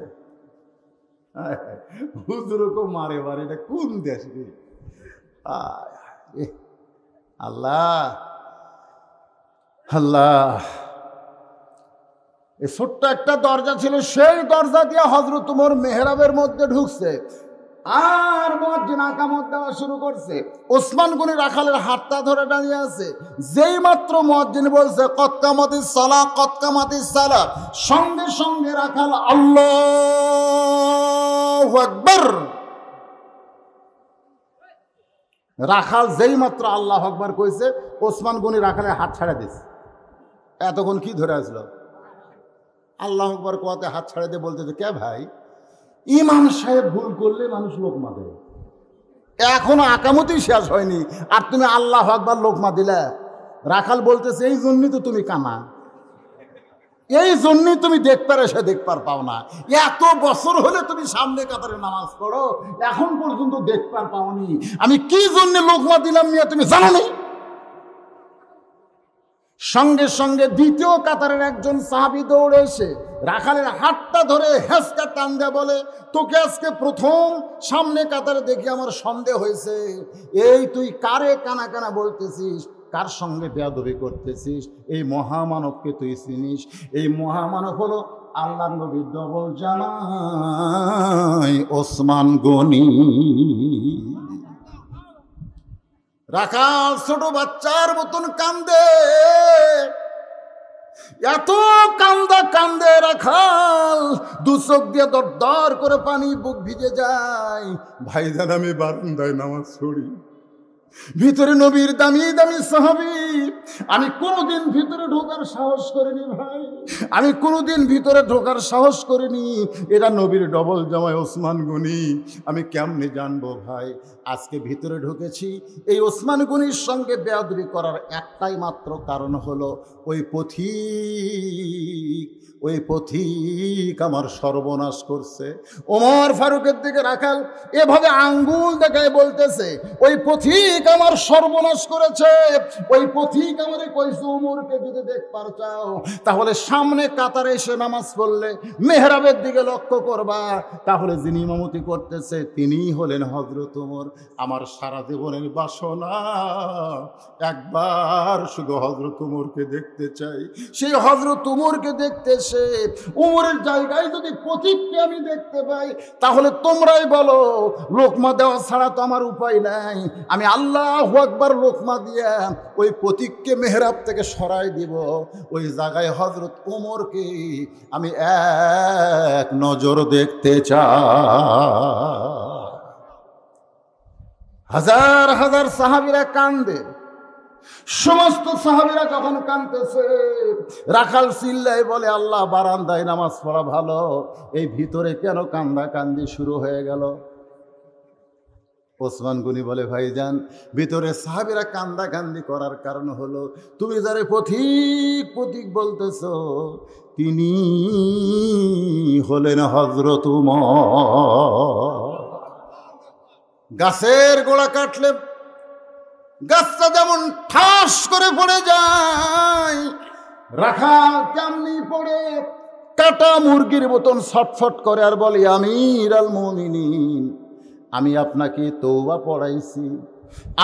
হুজুরকে মারে বারে। এটা কোন দেশ রে? আল্লাহ আল্লাহ। এই ছোট্ট একটা দরজা ছিল, সেই দরজা দিয়ে হযরত ওমর মেহরাবের মধ্যে ঢুকছে আর মুয়াজ্জিন আকামত দেওয়া শুরু করছে। ওসমান গনি রাখালের হাতটা ধরে দাঁড়িয়ে আছে। যেই মাত্র মুয়াজ্জিন বলছে কদ কামাতিস সালাহ, কদ কামাতিস সালাহ, সঙ্গে সঙ্গে রাখাল আল্লাহু আকবার। রাখাল যেই মাত্র আল্লাহু আকবার কইছে, ওসমান গনি রাখালের হাত ছাড়া দিছে। এতক্ষণ কি ধরে আসলো? আল্লাহু আকবার কোয়াতে হাত ছাড়া দিয়ে বলতেছে, কে ভাই, ইমাম সাহেব ভুল করলে মানুষ লোকমা দেয়, এখনো আকামতই শেষ হয়নি আর তুমি আল্লাহু আকবার লোকমা দিলে। রাখাল বলতেছে, এই জন্যই তো তুমি কানা, এই জন্যই তুমি দেখপার এসে দেখপার পাও না। এত বছর হলে তুমি সামনে কাতারে নামাজ পড়ো, এখন পর্যন্ত দেখপার পাওনি। আমি কি জন্য লোকমা দিলাম মিয়া তুমি জানো নি? সঙ্গে সঙ্গে দ্বিতীয় কাতারের একজন সাহাবী দৌড়ে এসে রাখালের হাতটা ধরে হেঁচকা টান দেয়া বলে, তোকে আজকে প্রথম সামনে কাতারে দেখি আমার সন্দেহ হয়েছে। এই তুই কারে কানা কানা বলতেছিস, কার সঙ্গে বেয়াদবি করতেছিস? এই মহামানবকে তুই চিনিস? এই মহামানব হলো আল্লাহর নবীর ডবল জামাই ওসমান গনি। রাখাল ছোট বাচ্চার মতন কান্দে, এত কান্দা কান্দে রাখাল, দু চোখ দিয়ে দরদর করে পানি বুক ভিজে যায়। ভাইজান আমি বারান্দায় নামাজ পড়ি, ভিতরে নবীর দামি দামি সাহাবী, আমি কোনোদিন ভিতরে ঢোকার সাহস করিনি ভাই, আমি কোনোদিন ভিতরে ঢোকার সাহস করিনি। এরা নবীর ডবল জামাই ওসমান গনি, আমি কেমনে জানবো ভাই? আজকে ভিতরে ঢুকেছি এই ওসমান গনির সঙ্গে বেয়াদবি করার একটাই মাত্র কারণ হলো ওই পথিক আমার সর্বনাশ করছে। ওমর ফারুকের দিকে রাখাল এভাবে আঙ্গুল দেখায় বলতেছে, ওই পথিক আমার সর্বনাশ করেছে, ওই পথিক আমারে কইছে ওমরকে যদি দেখবার চাও তাহলে সামনে কাতারে এসে নামাজ পড়লে মেহরাবের দিকে লক্ষ্য করবা, তাহলে যিনি ইমামতি করতেছে তিনিই হলেন হযরত ওমর। আমার সারা জীবনের বাসনা একবার শুধু হযরত ওমরকে দেখতে চাই। সেই হযরত ওমরকে দেখতে এসে ওমরের জায়গায় যদি পথিককে আমি দেখতে পাই তাহলে তোমরাই বলো, লোকমা দেওয়া ছাড়া তো আমার উপায় নাই। আমি আল্লাহু আকবার লোকমা দিয়া ওই পথিককে মেহরাব থেকে সরাই দিব। ওই জায়গায় হযরত ওমরকে আমি এক নজর দেখতে চাই। হাজার হাজার সাহাবীরা কান্দে। সমস্ত সাহাবীরা যখন কাঁদতেছে, রাখাল চিল্লায় বলে, আল্লাহ, বারান্দায় নামাজ পড়া ভালো, এই ভিতরে কেন কান্দা কান্দি শুরু হয়ে গেল? ওসমান গনি বলে, ভাইজান, ভিতরে সাহাবীরা কান্দাকান্দি করার কারণ হলো তুমি যারে পথিক পথিক বলতেছ তিনি হলেন হযরত উমর। গাছের গোড়া কাটলে গাছটা যেমন ঠাস করে পড়ে যায়, রাখাল কেমনি পড়ে কাটা মুরগির মতন ছটফট করে আর বলে, আমিরুল মুমিনিন, আমি আপনাকে তওবা পড়াইছি,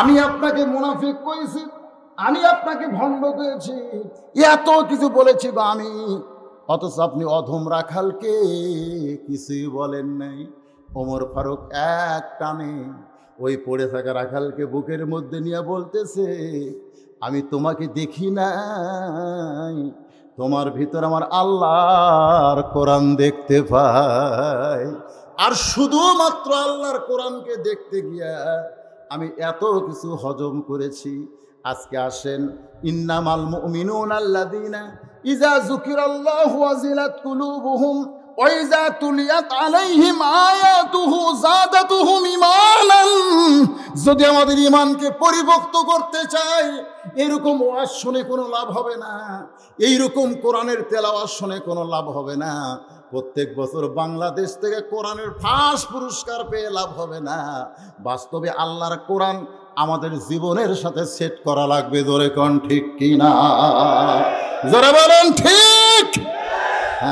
আমি আপনাকে মুনাফিক কইছি, আমি আপনাকে ভণ্ড করেছি, এত কিছু বলেছি বা আমি, অথচ আপনি অধম রাখালকে কিছুই বলেন নাই। ওমর ফারুক এক টানে ওই পড়ে থাকা রাখালকে বুকের মধ্যে নিয়ে বলতেছে, আমি তোমাকে দেখি নাই, তোমার ভিতর আমার আল্লাহর কোরআন দেখতে পাই। আর শুধুমাত্র আল্লাহর কোরআনকে দেখতে গিয়া আমি এত কিছু হজম করেছি। আজকে আসেন, ইন্নামাল মুমিনুনা আল্লাযীনা ইযা যুকিরাল্লাহু ওয়াজিলাত কুলুবুহুম ওয়া ইযা তুলিয়াত আলাইহিম আয়াতুহু যাদাতুহুম ঈমানান। যদি আমাদের ঈমানকে পরিপক্ত করতে চাই, এরকম ওয়াজ শুনে কোনো লাভ হবে না, এইরকম কোরআনের তেলাওয়াত শুনে কোনো লাভ হবে না। প্রত্যেক বছর বাংলাদেশ থেকে কোরআনের ফার্স্ট পুরস্কার পেয়ে লাভ হবে না। বাস্তবে আল্লাহর কোরআন আমাদের জীবনের সাথে সেট করা লাগবে। জোরে কোন ঠিক কিনা? জোরে বলেন ঠিক।